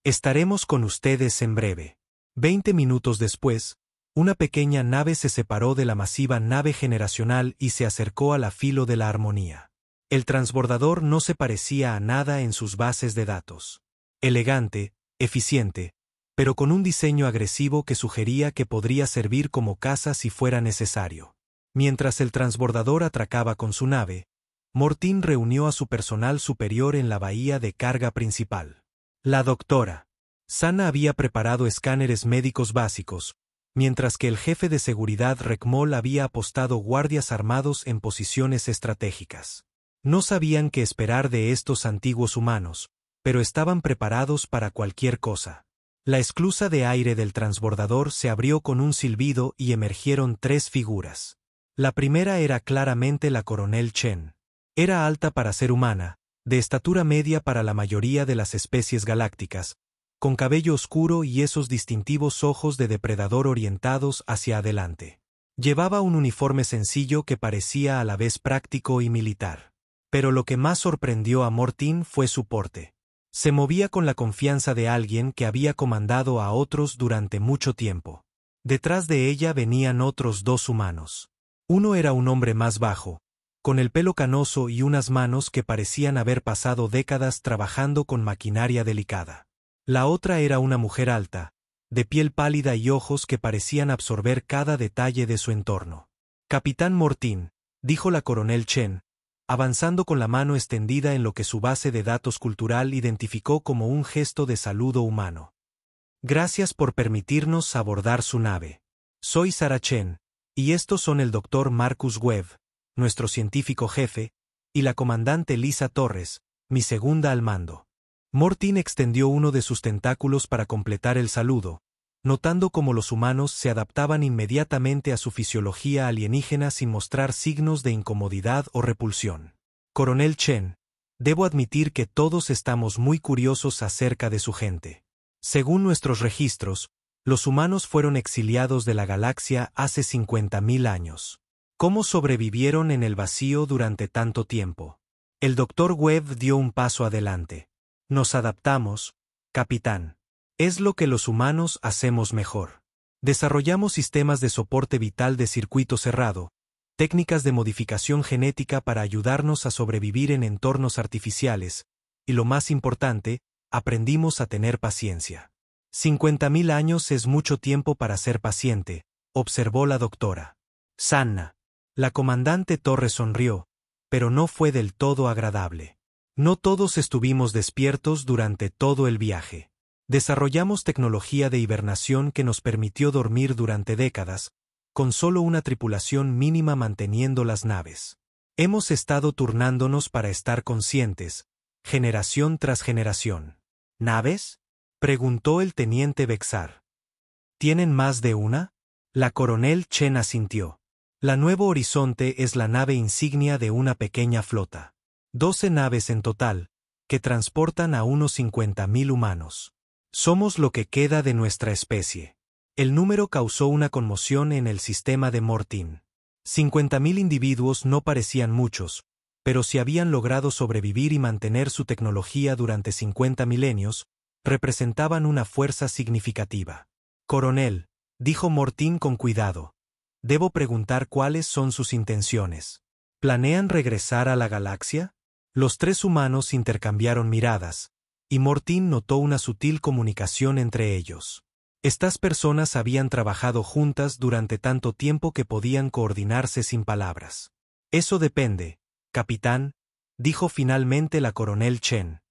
Estaremos con ustedes en breve. 20 minutos después, una pequeña nave se separó de la masiva nave generacional y se acercó a la Filo de la Armonía. El transbordador no se parecía a nada en sus bases de datos. Elegante, eficiente, pero con un diseño agresivo que sugería que podría servir como caza si fuera necesario. Mientras el transbordador atracaba con su nave, Mortin reunió a su personal superior en la bahía de carga principal. La doctora Sana había preparado escáneres médicos básicos, mientras que el jefe de seguridad Rekmol había apostado guardias armados en posiciones estratégicas. No sabían qué esperar de estos antiguos humanos, pero estaban preparados para cualquier cosa. La esclusa de aire del transbordador se abrió con un silbido y emergieron 3 figuras. La primera era claramente la coronel Chen. Era alta para ser humana, de estatura media para la mayoría de las especies galácticas, con cabello oscuro y esos distintivos ojos de depredador orientados hacia adelante. Llevaba un uniforme sencillo que parecía a la vez práctico y militar. Pero lo que más sorprendió a Mortin fue su porte. Se movía con la confianza de alguien que había comandado a otros durante mucho tiempo. Detrás de ella venían otros 2 humanos. Uno era un hombre más bajo, con el pelo canoso y unas manos que parecían haber pasado décadas trabajando con maquinaria delicada. La otra era una mujer alta, de piel pálida y ojos que parecían absorber cada detalle de su entorno. Capitán Mortin, dijo la coronel Chen, avanzando con la mano extendida en lo que su base de datos cultural identificó como un gesto de saludo humano. Gracias por permitirnos abordar su nave. Soy Sarah Chen, y estos son el Dr. Marcus Webb, nuestro científico jefe, y la comandante Lisa Torres, mi segunda al mando. Mortin extendió uno de sus tentáculos para completar el saludo, notando cómo los humanos se adaptaban inmediatamente a su fisiología alienígena sin mostrar signos de incomodidad o repulsión. Coronel Chen, debo admitir que todos estamos muy curiosos acerca de su gente. Según nuestros registros, los humanos fueron exiliados de la galaxia hace 50.000 años. ¿Cómo sobrevivieron en el vacío durante tanto tiempo? El Dr. Webb dio un paso adelante. Nos adaptamos, capitán. Es lo que los humanos hacemos mejor. Desarrollamos sistemas de soporte vital de circuito cerrado, técnicas de modificación genética para ayudarnos a sobrevivir en entornos artificiales, y lo más importante, aprendimos a tener paciencia. 50.000 años es mucho tiempo para ser paciente, observó la doctora Sanna. La comandante Torres sonrió, pero no fue del todo agradable. No todos estuvimos despiertos durante todo el viaje. Desarrollamos tecnología de hibernación que nos permitió dormir durante décadas, con solo una tripulación mínima manteniendo las naves. Hemos estado turnándonos para estar conscientes, generación tras generación. ¿Naves?, preguntó el teniente Bexar. ¿Tienen más de una? La coronel Chen asintió. La Nuevo Horizonte es la nave insignia de una pequeña flota. 12 naves en total, que transportan a unos 50.000 humanos. Somos lo que queda de nuestra especie. El número causó una conmoción en el sistema de Mortin. 50.000 individuos no parecían muchos, pero si habían logrado sobrevivir y mantener su tecnología durante 50 milenios, representaban una fuerza significativa. Coronel, dijo Mortin con cuidado, debo preguntar cuáles son sus intenciones. ¿Planean regresar a la galaxia? Los tres humanos intercambiaron miradas, y Mortin notó una sutil comunicación entre ellos. Estas personas habían trabajado juntas durante tanto tiempo que podían coordinarse sin palabras. Eso depende, capitán, dijo finalmente la coronel Chen.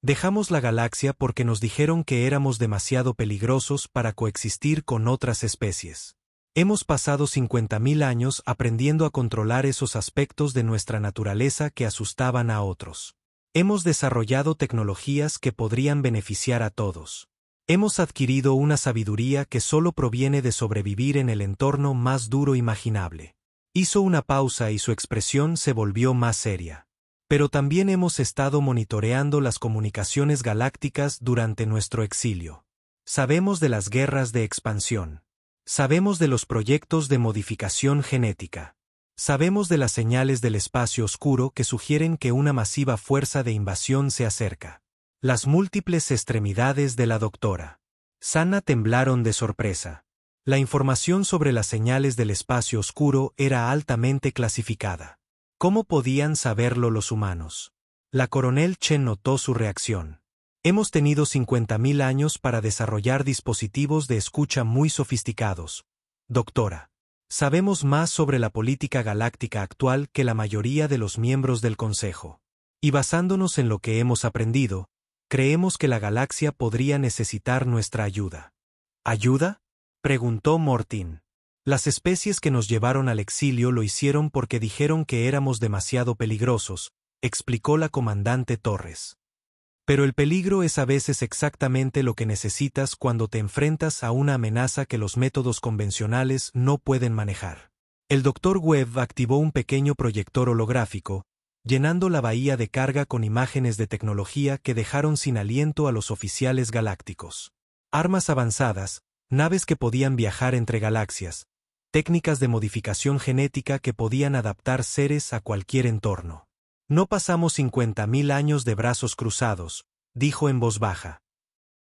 Dejamos la galaxia porque nos dijeron que éramos demasiado peligrosos para coexistir con otras especies. Hemos pasado 50.000 años aprendiendo a controlar esos aspectos de nuestra naturaleza que asustaban a otros. Hemos desarrollado tecnologías que podrían beneficiar a todos. Hemos adquirido una sabiduría que solo proviene de sobrevivir en el entorno más duro imaginable. Hizo una pausa y su expresión se volvió más seria. Pero también hemos estado monitoreando las comunicaciones galácticas durante nuestro exilio. Sabemos de las guerras de expansión. Sabemos de los proyectos de modificación genética. Sabemos de las señales del espacio oscuro que sugieren que una masiva fuerza de invasión se acerca. Las múltiples extremidades de la doctora Sanna temblaron de sorpresa. La información sobre las señales del espacio oscuro era altamente clasificada. ¿Cómo podían saberlo los humanos? La coronel Chen notó su reacción. Hemos tenido 50.000 años para desarrollar dispositivos de escucha muy sofisticados. Doctora, sabemos más sobre la política galáctica actual que la mayoría de los miembros del Consejo. Y basándonos en lo que hemos aprendido, creemos que la galaxia podría necesitar nuestra ayuda. ¿Ayuda?, preguntó Mortin. Las especies que nos llevaron al exilio lo hicieron porque dijeron que éramos demasiado peligrosos, explicó la comandante Torres. Pero el peligro es a veces exactamente lo que necesitas cuando te enfrentas a una amenaza que los métodos convencionales no pueden manejar. El Dr. Webb activó un pequeño proyector holográfico, llenando la bahía de carga con imágenes de tecnología que dejaron sin aliento a los oficiales galácticos. Armas avanzadas, naves que podían viajar entre galaxias, técnicas de modificación genética que podían adaptar seres a cualquier entorno. No pasamos 50.000 años de brazos cruzados, dijo en voz baja.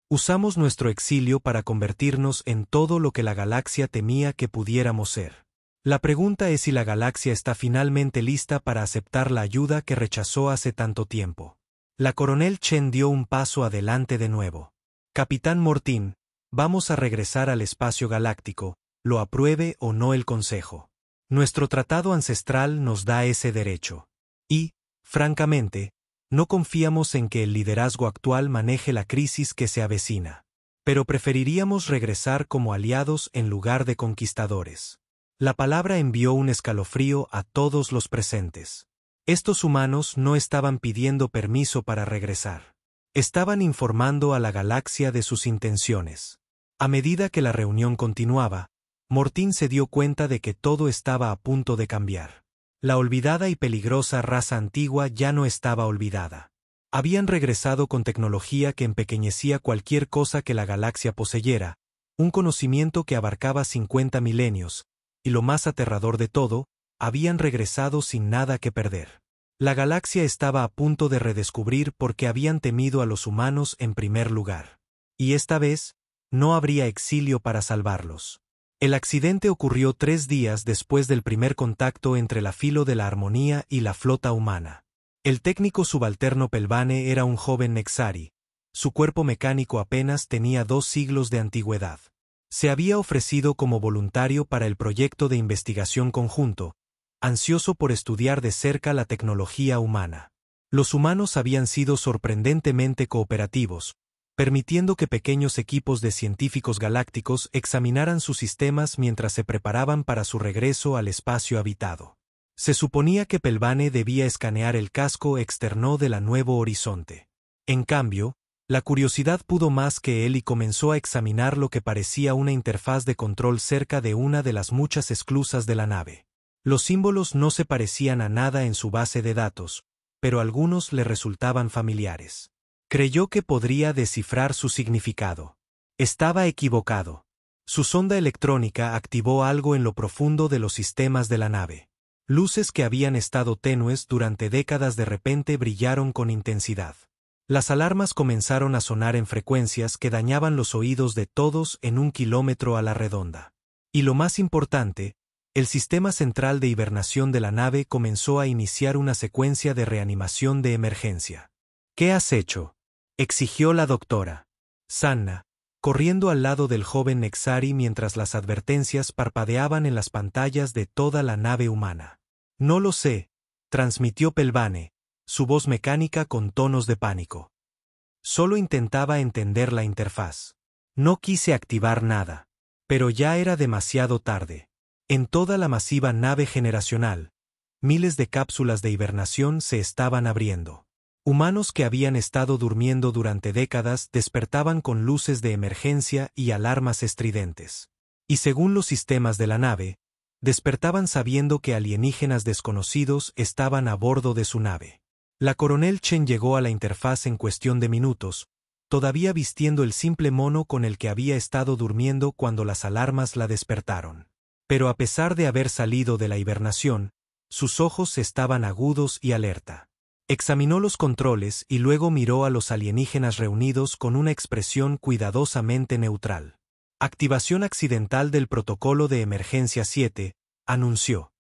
Usamos nuestro exilio para convertirnos en todo lo que la galaxia temía que pudiéramos ser. La pregunta es si la galaxia está finalmente lista para aceptar la ayuda que rechazó hace tanto tiempo. La coronel Chen dio un paso adelante de nuevo. Capitán Mortin, vamos a regresar al espacio galáctico, lo apruebe o no el Consejo. Nuestro tratado ancestral nos da ese derecho. Y, francamente, no confiamos en que el liderazgo actual maneje la crisis que se avecina. Pero preferiríamos regresar como aliados en lugar de conquistadores. La palabra envió un escalofrío a todos los presentes. Estos humanos no estaban pidiendo permiso para regresar. Estaban informando a la galaxia de sus intenciones. A medida que la reunión continuaba, Mortín se dio cuenta de que todo estaba a punto de cambiar. La olvidada y peligrosa raza antigua ya no estaba olvidada. Habían regresado con tecnología que empequeñecía cualquier cosa que la galaxia poseyera, un conocimiento que abarcaba 50 milenios, y lo más aterrador de todo, habían regresado sin nada que perder. La galaxia estaba a punto de redescubrir por qué habían temido a los humanos en primer lugar. Y esta vez, no habría exilio para salvarlos. El accidente ocurrió 3 días después del primer contacto entre la Filo de la Armonía y la flota humana. El técnico subalterno Pelbane era un joven Nexari. Su cuerpo mecánico apenas tenía 2 siglos de antigüedad. Se había ofrecido como voluntario para el proyecto de investigación conjunto, ansioso por estudiar de cerca la tecnología humana. Los humanos habían sido sorprendentemente cooperativos, permitiendo que pequeños equipos de científicos galácticos examinaran sus sistemas mientras se preparaban para su regreso al espacio habitado. Se suponía que Pelbane debía escanear el casco externo de la Nuevo Horizonte. En cambio, la curiosidad pudo más que él y comenzó a examinar lo que parecía una interfaz de control cerca de una de las muchas esclusas de la nave. Los símbolos no se parecían a nada en su base de datos, pero algunos le resultaban familiares. Creyó que podría descifrar su significado. Estaba equivocado. Su sonda electrónica activó algo en lo profundo de los sistemas de la nave. Luces que habían estado tenues durante décadas de repente brillaron con intensidad. Las alarmas comenzaron a sonar en frecuencias que dañaban los oídos de todos en 1 kilómetro a la redonda. Y lo más importante, el sistema central de hibernación de la nave comenzó a iniciar una secuencia de reanimación de emergencia. ¿Qué has hecho?, exigió la doctora Sanna, corriendo al lado del joven Nexari mientras las advertencias parpadeaban en las pantallas de toda la nave humana. No lo sé, transmitió Pelbane, su voz mecánica con tonos de pánico. Solo intentaba entender la interfaz. No quise activar nada. Pero ya era demasiado tarde. En toda la masiva nave generacional, miles de cápsulas de hibernación se estaban abriendo. Humanos que habían estado durmiendo durante décadas despertaban con luces de emergencia y alarmas estridentes. Y según los sistemas de la nave, despertaban sabiendo que alienígenas desconocidos estaban a bordo de su nave. La coronel Chen llegó a la interfaz en cuestión de minutos, todavía vistiendo el simple mono con el que había estado durmiendo cuando las alarmas la despertaron. Pero a pesar de haber salido de la hibernación, sus ojos estaban agudos y alerta. Examinó los controles y luego miró a los alienígenas reunidos con una expresión cuidadosamente neutral. Activación accidental del protocolo de emergencia 7, anunció.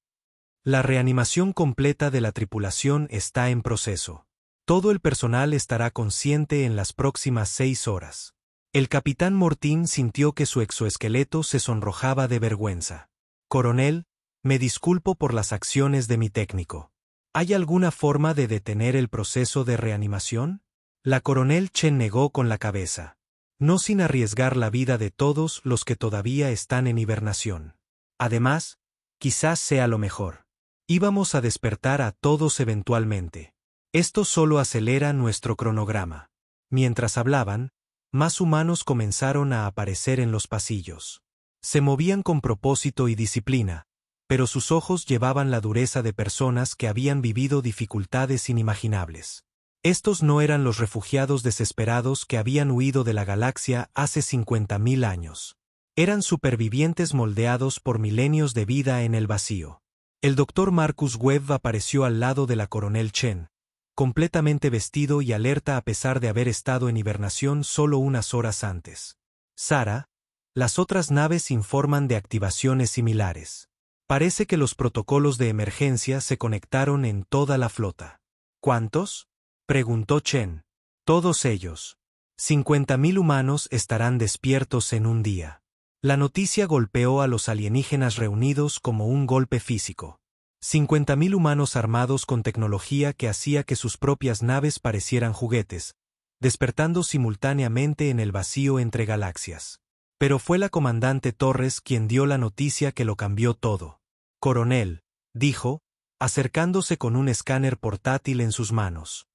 La reanimación completa de la tripulación está en proceso. Todo el personal estará consciente en las próximas 6 horas. El capitán Mortín sintió que su exoesqueleto se sonrojaba de vergüenza. Coronel, me disculpo por las acciones de mi técnico. ¿Hay alguna forma de detener el proceso de reanimación? La coronel Chen negó con la cabeza. No sin arriesgar la vida de todos los que todavía están en hibernación. Además, quizás sea lo mejor. Íbamos a despertar a todos eventualmente. Esto solo acelera nuestro cronograma. Mientras hablaban, más humanos comenzaron a aparecer en los pasillos. Se movían con propósito y disciplina, pero sus ojos llevaban la dureza de personas que habían vivido dificultades inimaginables. Estos no eran los refugiados desesperados que habían huido de la galaxia hace 50.000 años. Eran supervivientes moldeados por milenios de vida en el vacío. El Dr. Marcus Webb apareció al lado de la coronel Chen, completamente vestido y alerta a pesar de haber estado en hibernación solo unas horas antes. Sara, las otras naves informan de activaciones similares. Parece que los protocolos de emergencia se conectaron en toda la flota. ¿Cuántos?, preguntó Chen. Todos ellos. 50.000 humanos estarán despiertos en un día. La noticia golpeó a los alienígenas reunidos como un golpe físico. 50.000 humanos armados con tecnología que hacía que sus propias naves parecieran juguetes, despertando simultáneamente en el vacío entre galaxias. Pero fue la comandante Torres quien dio la noticia que lo cambió todo. Coronel, dijo, acercándose con un escáner portátil en sus manos.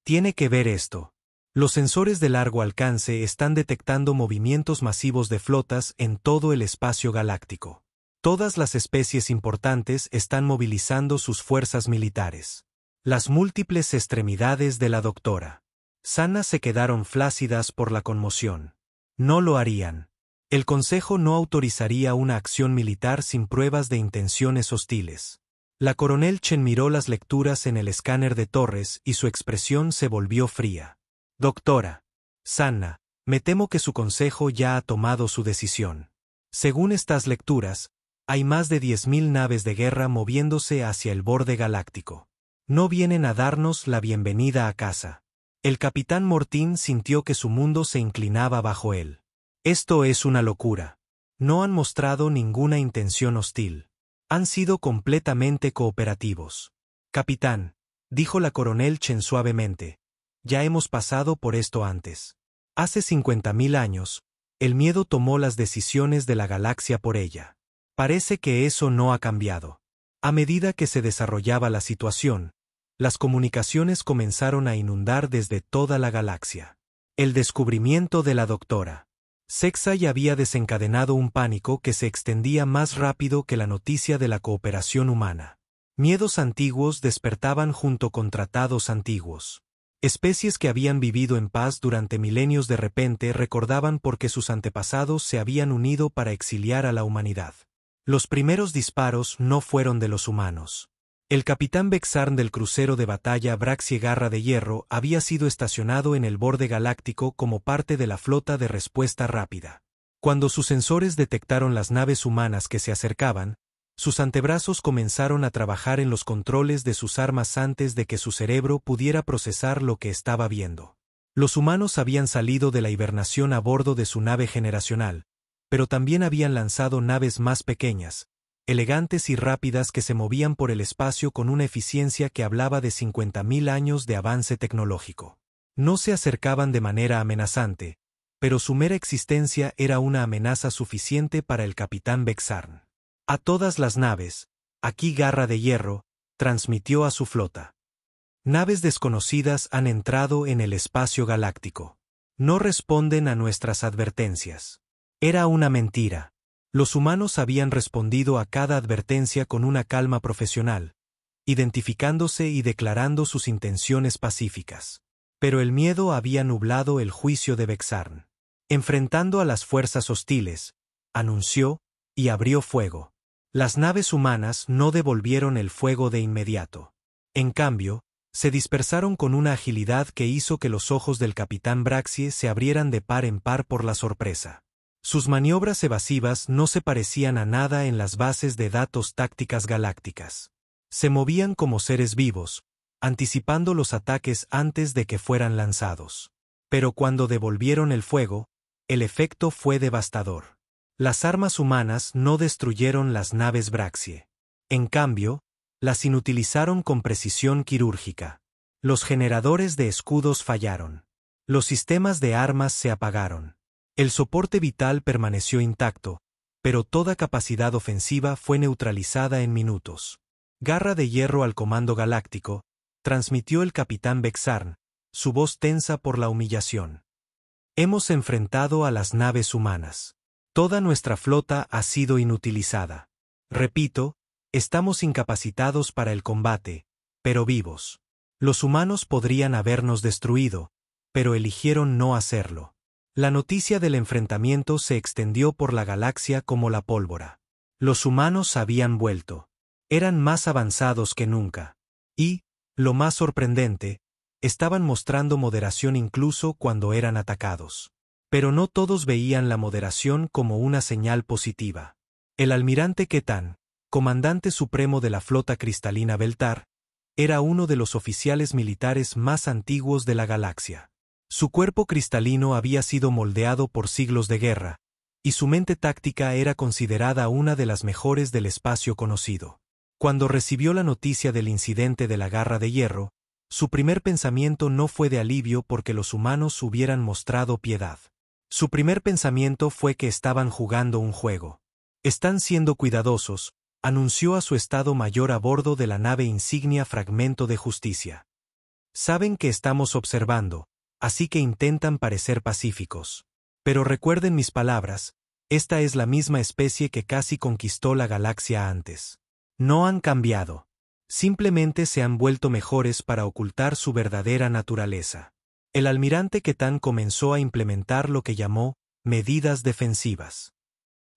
Tiene que ver esto. Los sensores de largo alcance están detectando movimientos masivos de flotas en todo el espacio galáctico. Todas las especies importantes están movilizando sus fuerzas militares. Las múltiples extremidades de la doctora Sana se quedaron flácidas por la conmoción. No lo harían. El Consejo no autorizaría una acción militar sin pruebas de intenciones hostiles. La coronel Chen miró las lecturas en el escáner de Torres y su expresión se volvió fría. Doctora Sana, me temo que su consejo ya ha tomado su decisión. Según estas lecturas, hay más de 10.000 naves de guerra moviéndose hacia el borde galáctico. No vienen a darnos la bienvenida a casa. El capitán Mortín sintió que su mundo se inclinaba bajo él. Esto es una locura. No han mostrado ninguna intención hostil. Han sido completamente cooperativos. Capitán, dijo la coronel Chen suavemente, ya hemos pasado por esto antes. Hace 50.000 años, el miedo tomó las decisiones de la galaxia por ella. Parece que eso no ha cambiado. A medida que se desarrollaba la situación, las comunicaciones comenzaron a inundar desde toda la galaxia. El descubrimiento de la doctora Sexay había desencadenado un pánico que se extendía más rápido que la noticia de la cooperación humana. Miedos antiguos despertaban junto con tratados antiguos. Especies que habían vivido en paz durante milenios de repente recordaban porque sus antepasados se habían unido para exiliar a la humanidad. Los primeros disparos no fueron de los humanos. El capitán Vexarn del crucero de batalla Braxie Garra de Hierro había sido estacionado en el borde galáctico como parte de la flota de respuesta rápida. Cuando sus sensores detectaron las naves humanas que se acercaban, sus antebrazos comenzaron a trabajar en los controles de sus armas antes de que su cerebro pudiera procesar lo que estaba viendo. Los humanos habían salido de la hibernación a bordo de su nave generacional, pero también habían lanzado naves más pequeñas, elegantes y rápidas que se movían por el espacio con una eficiencia que hablaba de 50.000 años de avance tecnológico. No se acercaban de manera amenazante, pero su mera existencia era una amenaza suficiente para el capitán Vexarn. A todas las naves, aquí Garra de Hierro, transmitió a su flota. Naves desconocidas han entrado en el espacio galáctico. No responden a nuestras advertencias. Era una mentira. Los humanos habían respondido a cada advertencia con una calma profesional, identificándose y declarando sus intenciones pacíficas. Pero el miedo había nublado el juicio de Vexarn. Enfrentando a las fuerzas hostiles, anunció y abrió fuego. Las naves humanas no devolvieron el fuego de inmediato. En cambio, se dispersaron con una agilidad que hizo que los ojos del capitán Braxie se abrieran de par en par por la sorpresa. Sus maniobras evasivas no se parecían a nada en las bases de datos tácticas galácticas. Se movían como seres vivos, anticipando los ataques antes de que fueran lanzados. Pero cuando devolvieron el fuego, el efecto fue devastador. Las armas humanas no destruyeron las naves Braxie. En cambio, las inutilizaron con precisión quirúrgica. Los generadores de escudos fallaron. Los sistemas de armas se apagaron. El soporte vital permaneció intacto, pero toda capacidad ofensiva fue neutralizada en minutos. Garra de Hierro al Comando Galáctico, transmitió el capitán Vexarn, su voz tensa por la humillación. Hemos enfrentado a las naves humanas. Toda nuestra flota ha sido inutilizada. Repito, estamos incapacitados para el combate, pero vivos. Los humanos podrían habernos destruido, pero eligieron no hacerlo. La noticia del enfrentamiento se extendió por la galaxia como la pólvora. Los humanos habían vuelto. Eran más avanzados que nunca. Y, lo más sorprendente, estaban mostrando moderación incluso cuando eran atacados. Pero no todos veían la moderación como una señal positiva. El almirante Ketan, comandante supremo de la flota cristalina Beltar, era uno de los oficiales militares más antiguos de la galaxia. Su cuerpo cristalino había sido moldeado por siglos de guerra, y su mente táctica era considerada una de las mejores del espacio conocido. Cuando recibió la noticia del incidente de la Garra de Hierro, su primer pensamiento no fue de alivio porque los humanos hubieran mostrado piedad. Su primer pensamiento fue que estaban jugando un juego. Están siendo cuidadosos, anunció a su Estado Mayor a bordo de la nave insignia Fragmento de Justicia. Saben que estamos observando, así que intentan parecer pacíficos. Pero recuerden mis palabras, esta es la misma especie que casi conquistó la galaxia antes. No han cambiado. Simplemente se han vuelto mejores para ocultar su verdadera naturaleza. El almirante Ketán comenzó a implementar lo que llamó medidas defensivas.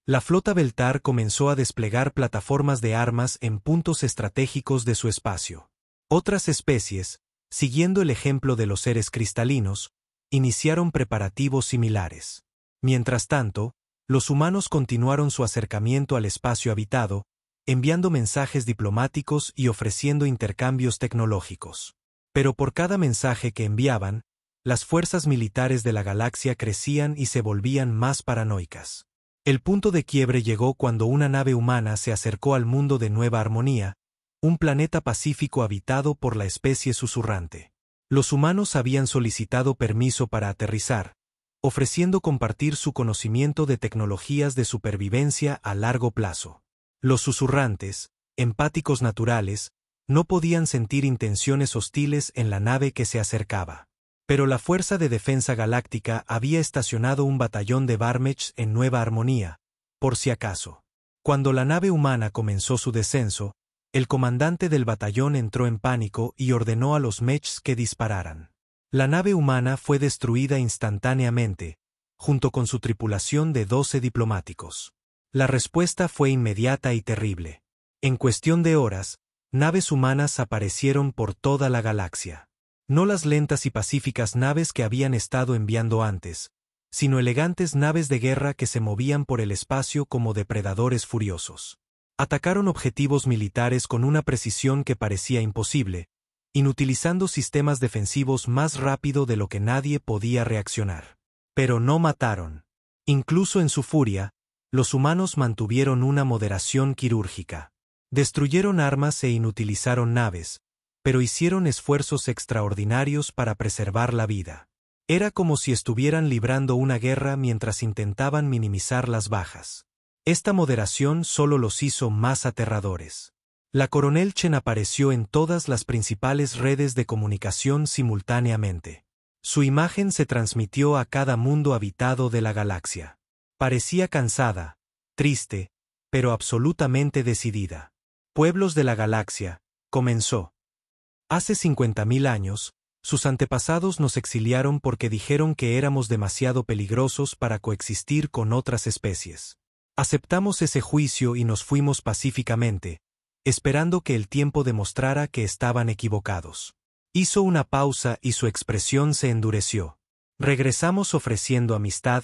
La flota Beltar comenzó a desplegar plataformas de armas en puntos estratégicos de su espacio. Otras especies, siguiendo el ejemplo de los seres cristalinos, iniciaron preparativos similares. Mientras tanto, los humanos continuaron su acercamiento al espacio habitado, enviando mensajes diplomáticos y ofreciendo intercambios tecnológicos. Pero por cada mensaje que enviaban, las fuerzas militares de la galaxia crecían y se volvían más paranoicas. El punto de quiebre llegó cuando una nave humana se acercó al mundo de Nueva Armonía, un planeta pacífico habitado por la especie susurrante. Los humanos habían solicitado permiso para aterrizar, ofreciendo compartir su conocimiento de tecnologías de supervivencia a largo plazo. Los susurrantes, empáticos naturales, no podían sentir intenciones hostiles en la nave que se acercaba. Pero la Fuerza de Defensa Galáctica había estacionado un batallón de Barmech en Nueva Armonía, por si acaso. Cuando la nave humana comenzó su descenso, el comandante del batallón entró en pánico y ordenó a los Mechs que dispararan. La nave humana fue destruida instantáneamente, junto con su tripulación de 12 diplomáticos. La respuesta fue inmediata y terrible. En cuestión de horas, naves humanas aparecieron por toda la galaxia. No las lentas y pacíficas naves que habían estado enviando antes, sino elegantes naves de guerra que se movían por el espacio como depredadores furiosos. Atacaron objetivos militares con una precisión que parecía imposible, inutilizando sistemas defensivos más rápido de lo que nadie podía reaccionar. Pero no mataron. Incluso en su furia, los humanos mantuvieron una moderación quirúrgica. Destruyeron armas e inutilizaron naves, pero hicieron esfuerzos extraordinarios para preservar la vida. Era como si estuvieran librando una guerra mientras intentaban minimizar las bajas. Esta moderación solo los hizo más aterradores. La coronel Chen apareció en todas las principales redes de comunicación simultáneamente. Su imagen se transmitió a cada mundo habitado de la galaxia. Parecía cansada, triste, pero absolutamente decidida. Pueblos de la galaxia, comenzó. Hace 50.000 años, sus antepasados nos exiliaron porque dijeron que éramos demasiado peligrosos para coexistir con otras especies. Aceptamos ese juicio y nos fuimos pacíficamente, esperando que el tiempo demostrara que estaban equivocados. Hizo una pausa y su expresión se endureció. Regresamos ofreciendo amistad,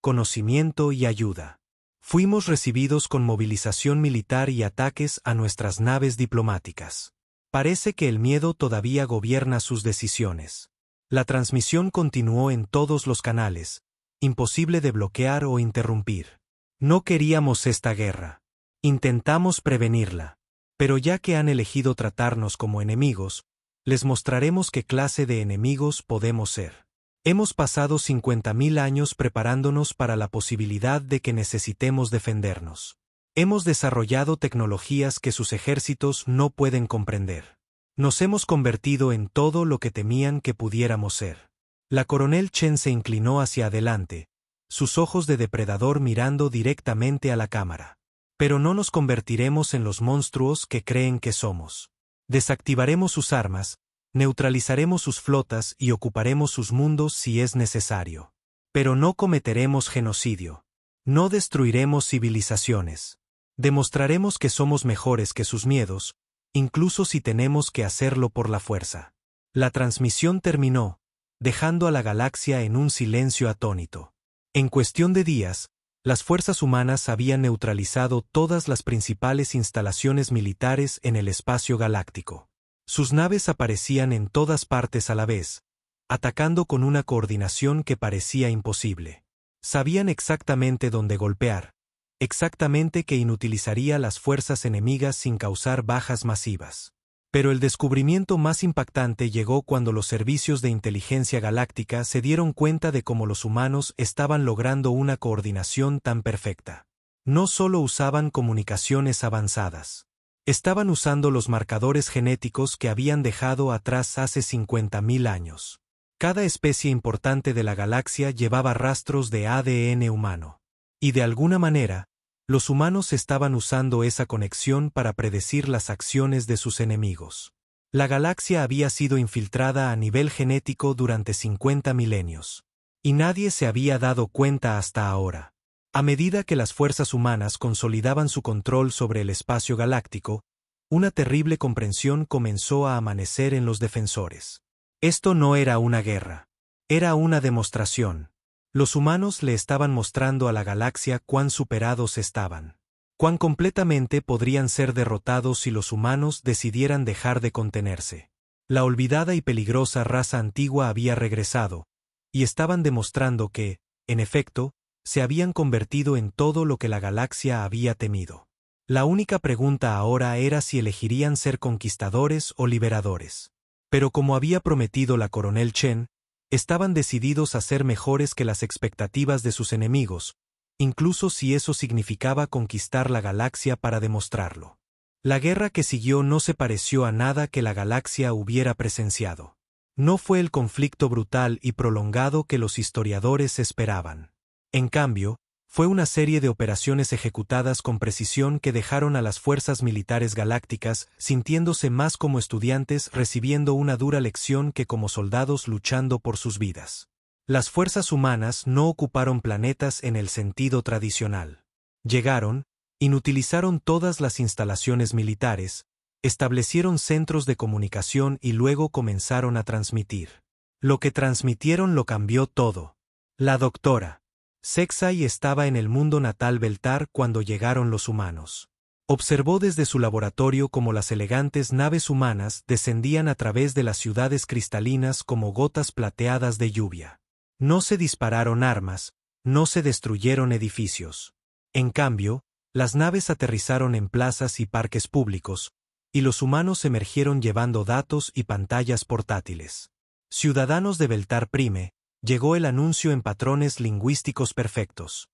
conocimiento y ayuda. Fuimos recibidos con movilización militar y ataques a nuestras naves diplomáticas. Parece que el miedo todavía gobierna sus decisiones. La transmisión continuó en todos los canales, imposible de bloquear o interrumpir. No queríamos esta guerra. Intentamos prevenirla. Pero ya que han elegido tratarnos como enemigos, les mostraremos qué clase de enemigos podemos ser. Hemos pasado 50.000 años preparándonos para la posibilidad de que necesitemos defendernos. Hemos desarrollado tecnologías que sus ejércitos no pueden comprender. Nos hemos convertido en todo lo que temían que pudiéramos ser. La coronel Chen se inclinó hacia adelante, sus ojos de depredador mirando directamente a la cámara. Pero no nos convertiremos en los monstruos que creen que somos. Desactivaremos sus armas, neutralizaremos sus flotas y ocuparemos sus mundos si es necesario. Pero no cometeremos genocidio. No destruiremos civilizaciones. Demostraremos que somos mejores que sus miedos, incluso si tenemos que hacerlo por la fuerza. La transmisión terminó, dejando a la galaxia en un silencio atónito. En cuestión de días, las fuerzas humanas habían neutralizado todas las principales instalaciones militares en el espacio galáctico. Sus naves aparecían en todas partes a la vez, atacando con una coordinación que parecía imposible. Sabían exactamente dónde golpear, exactamente que inutilizaría las fuerzas enemigas sin causar bajas masivas. Pero el descubrimiento más impactante llegó cuando los servicios de inteligencia galáctica se dieron cuenta de cómo los humanos estaban logrando una coordinación tan perfecta. No solo usaban comunicaciones avanzadas. Estaban usando los marcadores genéticos que habían dejado atrás hace 50.000 años. Cada especie importante de la galaxia llevaba rastros de ADN humano. Y de alguna manera, los humanos estaban usando esa conexión para predecir las acciones de sus enemigos. La galaxia había sido infiltrada a nivel genético durante 50 milenios. Y nadie se había dado cuenta hasta ahora. A medida que las fuerzas humanas consolidaban su control sobre el espacio galáctico, una terrible comprensión comenzó a amanecer en los defensores. Esto no era una guerra. Era una demostración. Los humanos le estaban mostrando a la galaxia cuán superados estaban. Cuán completamente podrían ser derrotados si los humanos decidieran dejar de contenerse. La olvidada y peligrosa raza antigua había regresado, y estaban demostrando que, en efecto, se habían convertido en todo lo que la galaxia había temido. La única pregunta ahora era si elegirían ser conquistadores o liberadores. Pero como había prometido la coronel Chen, estaban decididos a ser mejores que las expectativas de sus enemigos, incluso si eso significaba conquistar la galaxia para demostrarlo. La guerra que siguió no se pareció a nada que la galaxia hubiera presenciado. No fue el conflicto brutal y prolongado que los historiadores esperaban. En cambio, fue una serie de operaciones ejecutadas con precisión que dejaron a las fuerzas militares galácticas sintiéndose más como estudiantes recibiendo una dura lección que como soldados luchando por sus vidas. Las fuerzas humanas no ocuparon planetas en el sentido tradicional. Llegaron, inutilizaron todas las instalaciones militares, establecieron centros de comunicación y luego comenzaron a transmitir. Lo que transmitieron lo cambió todo. La doctora Sexay estaba en el mundo natal Beltar cuando llegaron los humanos. Observó desde su laboratorio cómo las elegantes naves humanas descendían a través de las ciudades cristalinas como gotas plateadas de lluvia. No se dispararon armas, no se destruyeron edificios. En cambio, las naves aterrizaron en plazas y parques públicos, y los humanos emergieron llevando datos y pantallas portátiles. Ciudadanos de Beltar Prime, llegó el anuncio en patrones lingüísticos perfectos.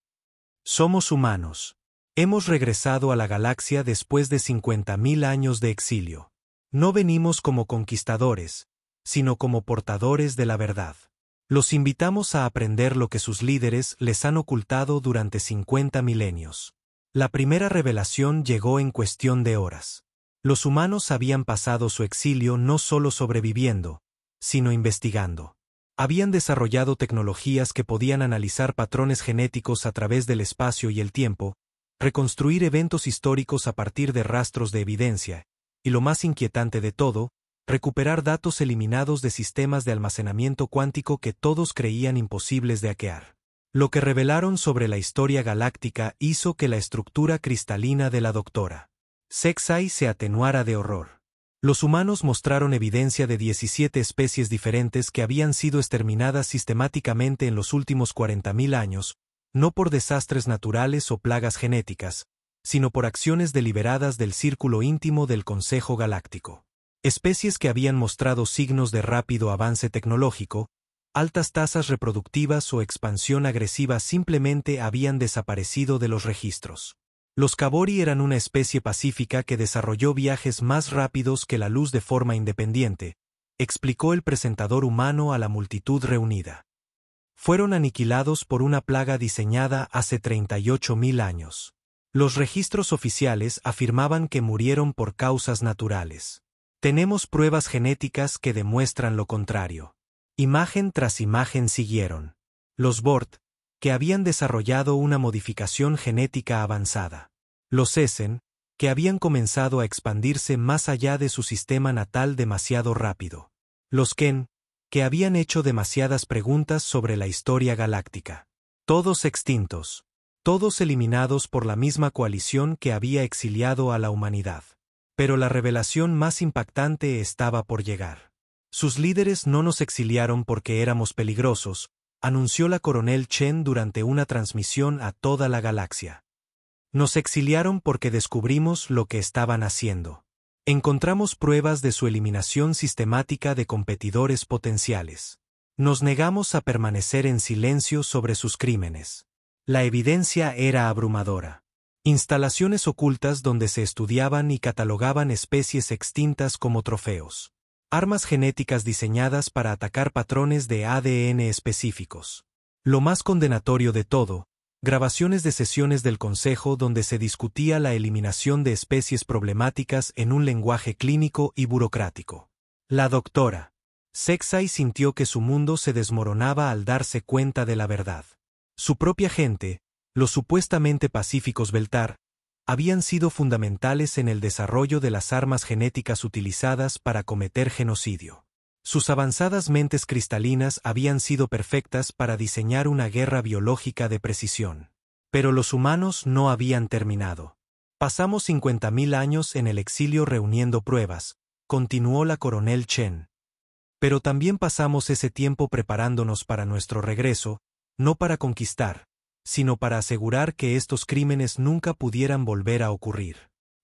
Somos humanos. Hemos regresado a la galaxia después de 50.000 años de exilio. No venimos como conquistadores, sino como portadores de la verdad. Los invitamos a aprender lo que sus líderes les han ocultado durante 50 milenios. La primera revelación llegó en cuestión de horas. Los humanos habían pasado su exilio no solo sobreviviendo, sino investigando. Habían desarrollado tecnologías que podían analizar patrones genéticos a través del espacio y el tiempo, reconstruir eventos históricos a partir de rastros de evidencia, y lo más inquietante de todo, recuperar datos eliminados de sistemas de almacenamiento cuántico que todos creían imposibles de hackear. Lo que revelaron sobre la historia galáctica hizo que la estructura cristalina de la doctora Sexay se atenuara de horror. Los humanos mostraron evidencia de 17 especies diferentes que habían sido exterminadas sistemáticamente en los últimos 40.000 años, no por desastres naturales o plagas genéticas, sino por acciones deliberadas del círculo íntimo del Consejo Galáctico. Especies que habían mostrado signos de rápido avance tecnológico, altas tasas reproductivas o expansión agresiva simplemente habían desaparecido de los registros. Los Kabori eran una especie pacífica que desarrolló viajes más rápidos que la luz de forma independiente, explicó el presentador humano a la multitud reunida. Fueron aniquilados por una plaga diseñada hace 38.000 años. Los registros oficiales afirmaban que murieron por causas naturales. Tenemos pruebas genéticas que demuestran lo contrario. Imagen tras imagen siguieron. Los Bort, que habían desarrollado una modificación genética avanzada. Los Essen, que habían comenzado a expandirse más allá de su sistema natal demasiado rápido. Los Ken, que habían hecho demasiadas preguntas sobre la historia galáctica. Todos extintos. Todos eliminados por la misma coalición que había exiliado a la humanidad. Pero la revelación más impactante estaba por llegar. Sus líderes no nos exiliaron porque éramos peligrosos, anunció la coronel Chen durante una transmisión a toda la galaxia. Nos exiliaron porque descubrimos lo que estaban haciendo. Encontramos pruebas de su eliminación sistemática de competidores potenciales. Nos negamos a permanecer en silencio sobre sus crímenes. La evidencia era abrumadora. Instalaciones ocultas donde se estudiaban y catalogaban especies extintas como trofeos. Armas genéticas diseñadas para atacar patrones de ADN específicos. Lo más condenatorio de todo, grabaciones de sesiones del Consejo donde se discutía la eliminación de especies problemáticas en un lenguaje clínico y burocrático. La doctora Sexay sintió que su mundo se desmoronaba al darse cuenta de la verdad. Su propia gente, los supuestamente pacíficos Beltar, habían sido fundamentales en el desarrollo de las armas genéticas utilizadas para cometer genocidio. Sus avanzadas mentes cristalinas habían sido perfectas para diseñar una guerra biológica de precisión. Pero los humanos no habían terminado. Pasamos 50.000 años en el exilio reuniendo pruebas, continuó la coronel Chen. Pero también pasamos ese tiempo preparándonos para nuestro regreso, no para conquistar, sino para asegurar que estos crímenes nunca pudieran volver a ocurrir.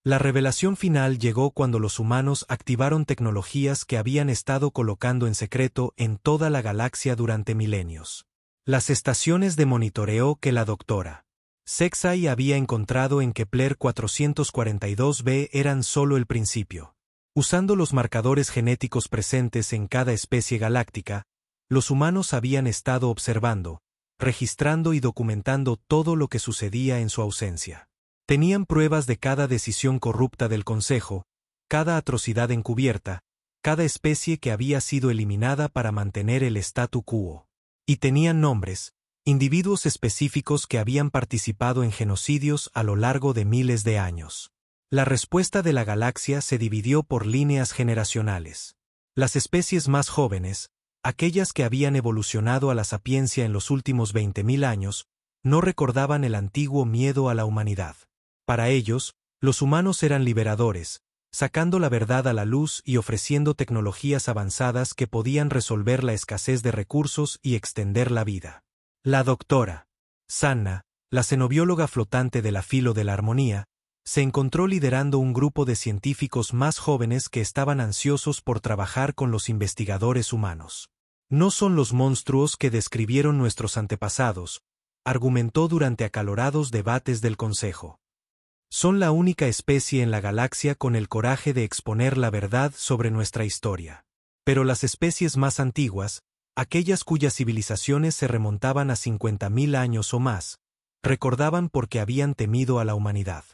La revelación final llegó cuando los humanos activaron tecnologías que habían estado colocando en secreto en toda la galaxia durante milenios. Las estaciones de monitoreo que la doctora Sexay había encontrado en Kepler 442b eran solo el principio. Usando los marcadores genéticos presentes en cada especie galáctica, los humanos habían estado observando, registrando y documentando todo lo que sucedía en su ausencia. Tenían pruebas de cada decisión corrupta del Consejo, cada atrocidad encubierta, cada especie que había sido eliminada para mantener el statu quo. Y tenían nombres, individuos específicos que habían participado en genocidios a lo largo de miles de años. La respuesta de la galaxia se dividió por líneas generacionales. Las especies más jóvenes, aquellas que habían evolucionado a la sapiencia en los últimos 20.000 años, no recordaban el antiguo miedo a la humanidad. Para ellos, los humanos eran liberadores, sacando la verdad a la luz y ofreciendo tecnologías avanzadas que podían resolver la escasez de recursos y extender la vida. La doctora Sanna, la xenobióloga flotante de la Filo de la Armonía, se encontró liderando un grupo de científicos más jóvenes que estaban ansiosos por trabajar con los investigadores humanos. No son los monstruos que describieron nuestros antepasados, argumentó durante acalorados debates del Consejo. Son la única especie en la galaxia con el coraje de exponer la verdad sobre nuestra historia. Pero las especies más antiguas, aquellas cuyas civilizaciones se remontaban a 50.000 años o más, recordaban porque habían temido a la humanidad.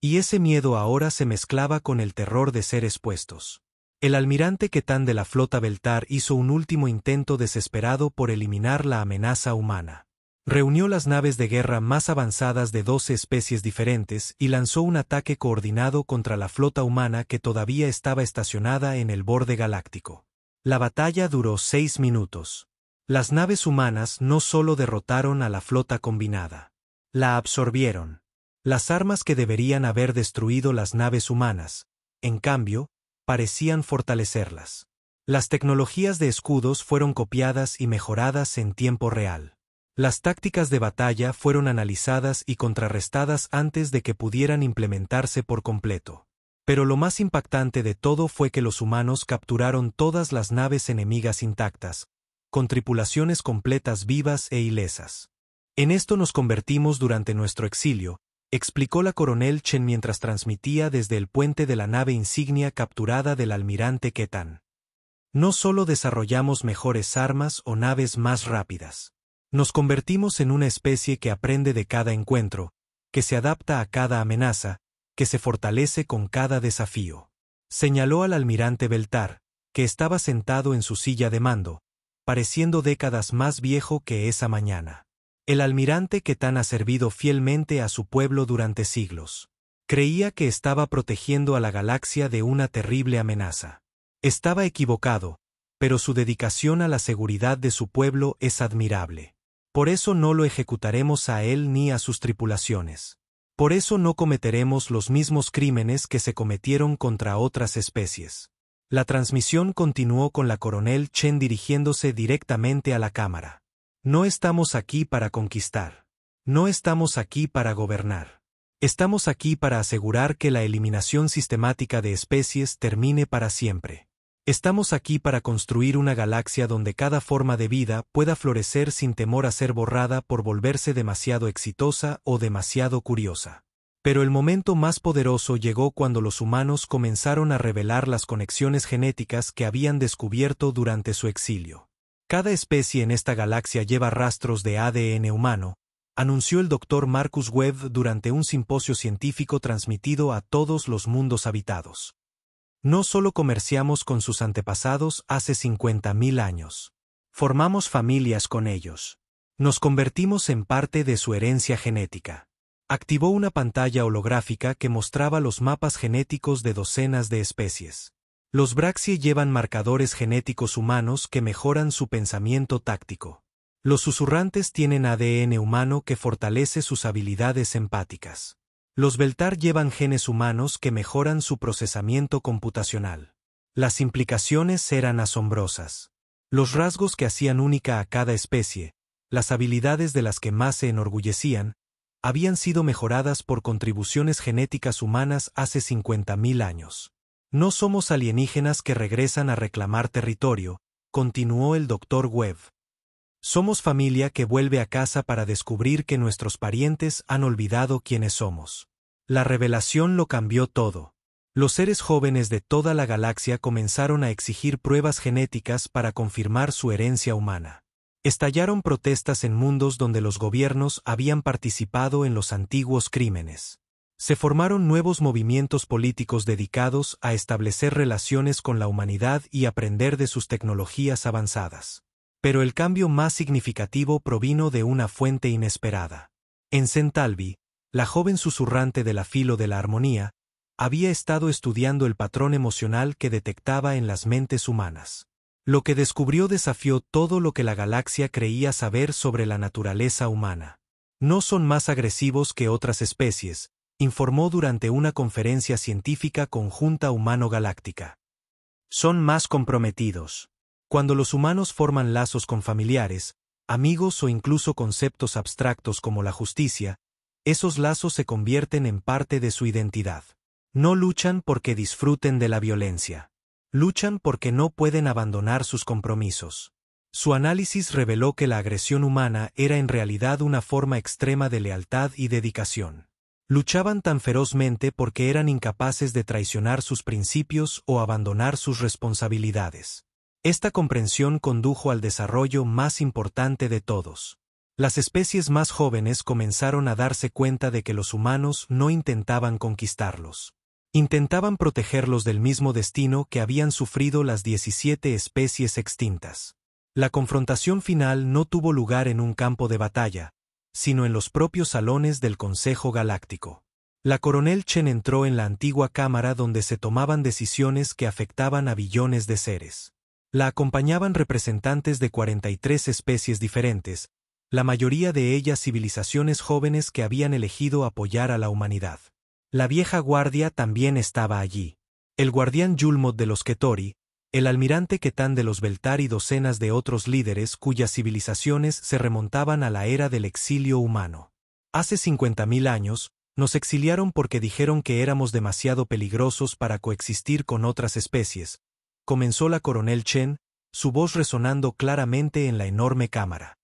Y ese miedo ahora se mezclaba con el terror de ser expuestos. El almirante Ketán de la flota Beltar hizo un último intento desesperado por eliminar la amenaza humana. Reunió las naves de guerra más avanzadas de 12 especies diferentes y lanzó un ataque coordinado contra la flota humana que todavía estaba estacionada en el borde galáctico. La batalla duró 6 minutos. Las naves humanas no solo derrotaron a la flota combinada, la absorbieron. Las armas que deberían haber destruido las naves humanas, en cambio, parecían fortalecerlas. Las tecnologías de escudos fueron copiadas y mejoradas en tiempo real. Las tácticas de batalla fueron analizadas y contrarrestadas antes de que pudieran implementarse por completo. Pero lo más impactante de todo fue que los humanos capturaron todas las naves enemigas intactas, con tripulaciones completas vivas e ilesas. En esto nos convertimos durante nuestro exilio, explicó la coronel Chen mientras transmitía desde el puente de la nave insignia capturada del almirante Ketán. No solo desarrollamos mejores armas o naves más rápidas. Nos convertimos en una especie que aprende de cada encuentro, que se adapta a cada amenaza, que se fortalece con cada desafío. Señaló al almirante Beltar, que estaba sentado en su silla de mando, pareciendo décadas más viejo que esa mañana. El almirante Ketán ha servido fielmente a su pueblo durante siglos. Creía que estaba protegiendo a la galaxia de una terrible amenaza. Estaba equivocado, pero su dedicación a la seguridad de su pueblo es admirable. Por eso no lo ejecutaremos a él ni a sus tripulaciones. Por eso no cometeremos los mismos crímenes que se cometieron contra otras especies. La transmisión continuó con la coronel Chen dirigiéndose directamente a la cámara. No estamos aquí para conquistar. No estamos aquí para gobernar. Estamos aquí para asegurar que la eliminación sistemática de especies termine para siempre. Estamos aquí para construir una galaxia donde cada forma de vida pueda florecer sin temor a ser borrada por volverse demasiado exitosa o demasiado curiosa. Pero el momento más poderoso llegó cuando los humanos comenzaron a revelar las conexiones genéticas que habían descubierto durante su exilio. Cada especie en esta galaxia lleva rastros de ADN humano, anunció el Dr. Marcus Webb durante un simposio científico transmitido a todos los mundos habitados. No solo comerciamos con sus antepasados hace 50.000 años. Formamos familias con ellos. Nos convertimos en parte de su herencia genética. Activó una pantalla holográfica que mostraba los mapas genéticos de docenas de especies. Los Braxie llevan marcadores genéticos humanos que mejoran su pensamiento táctico. Los susurrantes tienen ADN humano que fortalece sus habilidades empáticas. Los Beltar llevan genes humanos que mejoran su procesamiento computacional. Las implicaciones eran asombrosas. Los rasgos que hacían única a cada especie, las habilidades de las que más se enorgullecían, habían sido mejoradas por contribuciones genéticas humanas hace 50.000 años. No somos alienígenas que regresan a reclamar territorio, continuó el Dr. Webb. Somos familia que vuelve a casa para descubrir que nuestros parientes han olvidado quiénes somos. La revelación lo cambió todo. Los seres jóvenes de toda la galaxia comenzaron a exigir pruebas genéticas para confirmar su herencia humana. Estallaron protestas en mundos donde los gobiernos habían participado en los antiguos crímenes. Se formaron nuevos movimientos políticos dedicados a establecer relaciones con la humanidad y aprender de sus tecnologías avanzadas. Pero el cambio más significativo provino de una fuente inesperada. En Centauri, la joven susurrante de la filo de la armonía, había estado estudiando el patrón emocional que detectaba en las mentes humanas. Lo que descubrió desafió todo lo que la galaxia creía saber sobre la naturaleza humana. No son más agresivos que otras especies, informó durante una conferencia científica conjunta humano-galáctica. Son más comprometidos. Cuando los humanos forman lazos con familiares, amigos o incluso conceptos abstractos como la justicia, esos lazos se convierten en parte de su identidad. No luchan porque disfruten de la violencia. Luchan porque no pueden abandonar sus compromisos. Su análisis reveló que la agresión humana era en realidad una forma extrema de lealtad y dedicación. Luchaban tan ferozmente porque eran incapaces de traicionar sus principios o abandonar sus responsabilidades. Esta comprensión condujo al desarrollo más importante de todos. Las especies más jóvenes comenzaron a darse cuenta de que los humanos no intentaban conquistarlos. Intentaban protegerlos del mismo destino que habían sufrido las 17 especies extintas. La confrontación final no tuvo lugar en un campo de batalla, sino en los propios salones del Consejo Galáctico. La coronel Chen entró en la antigua cámara donde se tomaban decisiones que afectaban a billones de seres. La acompañaban representantes de 43 especies diferentes, la mayoría de ellas civilizaciones jóvenes que habían elegido apoyar a la humanidad. La vieja guardia también estaba allí. El guardián Yulmot de los Ketori, el almirante Ketán de los Beltar y docenas de otros líderes cuyas civilizaciones se remontaban a la era del exilio humano. Hace 50.000 años, nos exiliaron porque dijeron que éramos demasiado peligrosos para coexistir con otras especies, comenzó la coronel Chen, su voz resonando claramente en la enorme cámara.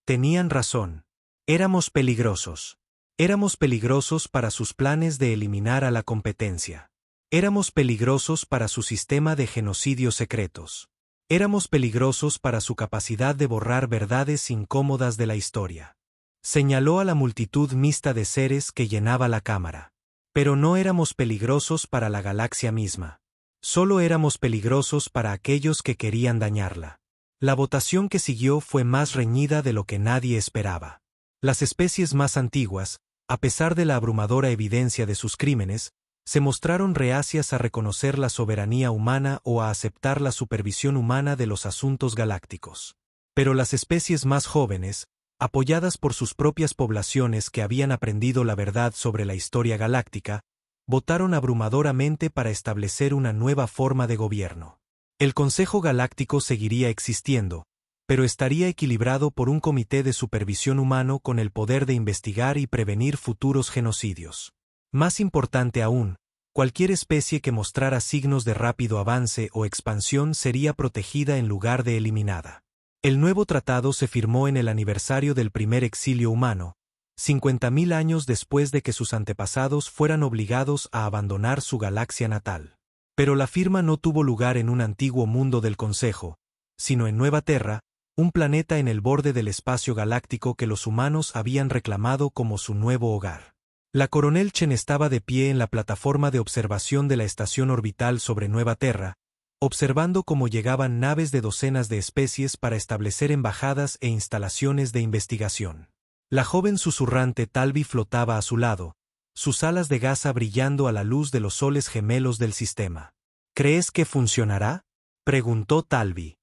Tenían razón. Éramos peligrosos. Éramos peligrosos para sus planes de eliminar a la competencia. Éramos peligrosos para su sistema de genocidios secretos. Éramos peligrosos para su capacidad de borrar verdades incómodas de la historia. Señaló a la multitud mixta de seres que llenaba la cámara. Pero no éramos peligrosos para la galaxia misma. Solo éramos peligrosos para aquellos que querían dañarla. La votación que siguió fue más reñida de lo que nadie esperaba. Las especies más antiguas, a pesar de la abrumadora evidencia de sus crímenes, se mostraron reacias a reconocer la soberanía humana o a aceptar la supervisión humana de los asuntos galácticos. Pero las especies más jóvenes, apoyadas por sus propias poblaciones que habían aprendido la verdad sobre la historia galáctica, votaron abrumadoramente para establecer una nueva forma de gobierno. El Consejo Galáctico seguiría existiendo, pero estaría equilibrado por un comité de supervisión humano con el poder de investigar y prevenir futuros genocidios. Más importante aún, cualquier especie que mostrara signos de rápido avance o expansión sería protegida en lugar de eliminada. El nuevo tratado se firmó en el aniversario del primer exilio humano, 50.000 años después de que sus antepasados fueran obligados a abandonar su galaxia natal. Pero la firma no tuvo lugar en un antiguo mundo del Consejo, sino en Nueva Terra, un planeta en el borde del espacio galáctico que los humanos habían reclamado como su nuevo hogar. La coronel Chen estaba de pie en la plataforma de observación de la estación orbital sobre Nueva Terra, observando cómo llegaban naves de docenas de especies para establecer embajadas e instalaciones de investigación. La joven susurrante Talvi flotaba a su lado, sus alas de gasa brillando a la luz de los soles gemelos del sistema. ¿Crees que funcionará?, preguntó Talvi.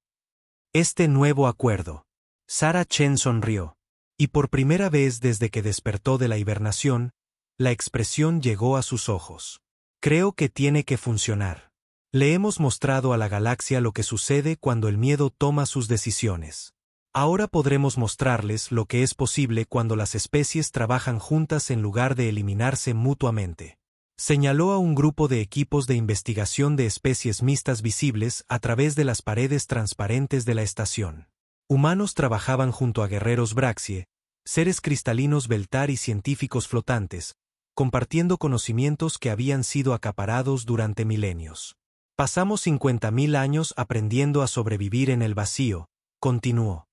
Este nuevo acuerdo. Sarah Chen sonrió. Y por primera vez desde que despertó de la hibernación, la expresión llegó a sus ojos. Creo que tiene que funcionar. Le hemos mostrado a la galaxia lo que sucede cuando el miedo toma sus decisiones. Ahora podremos mostrarles lo que es posible cuando las especies trabajan juntas en lugar de eliminarse mutuamente. Señaló a un grupo de equipos de investigación de especies mixtas visibles a través de las paredes transparentes de la estación. Humanos trabajaban junto a guerreros Braxie, seres cristalinos Beltar y científicos flotantes, compartiendo conocimientos que habían sido acaparados durante milenios. Pasamos 50.000 años aprendiendo a sobrevivir en el vacío, continuó.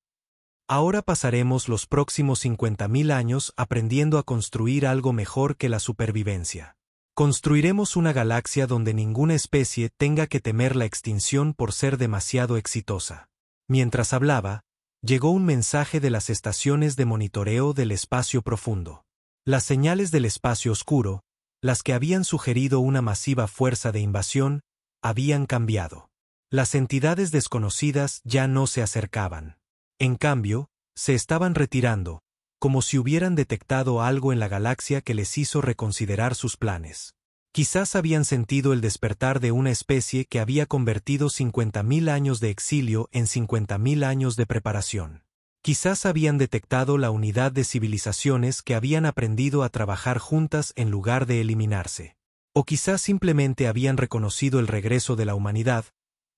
Ahora pasaremos los próximos 50.000 años aprendiendo a construir algo mejor que la supervivencia. Construiremos una galaxia donde ninguna especie tenga que temer la extinción por ser demasiado exitosa. Mientras hablaba, llegó un mensaje de las estaciones de monitoreo del espacio profundo. Las señales del espacio oscuro, las que habían sugerido una masiva fuerza de invasión, habían cambiado. Las entidades desconocidas ya no se acercaban. En cambio, se estaban retirando, como si hubieran detectado algo en la galaxia que les hizo reconsiderar sus planes. Quizás habían sentido el despertar de una especie que había convertido 50.000 años de exilio en 50.000 años de preparación. Quizás habían detectado la unidad de civilizaciones que habían aprendido a trabajar juntas en lugar de eliminarse. O quizás simplemente habían reconocido el regreso de la humanidad,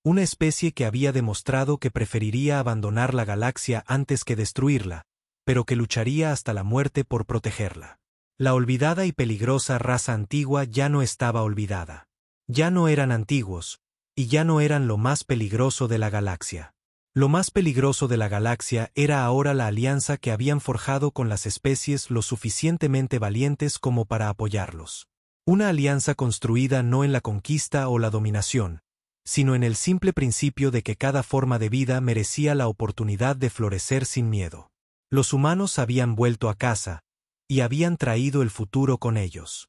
una especie que había demostrado que preferiría abandonar la galaxia antes que destruirla, pero que lucharía hasta la muerte por protegerla. La olvidada y peligrosa raza antigua ya no estaba olvidada. Ya no eran antiguos, y ya no eran lo más peligroso de la galaxia. Lo más peligroso de la galaxia era ahora la alianza que habían forjado con las especies lo suficientemente valientes como para apoyarlos. Una alianza construida no en la conquista o la dominación, sino en el simple principio de que cada forma de vida merecía la oportunidad de florecer sin miedo. Los humanos habían vuelto a casa, y habían traído el futuro con ellos.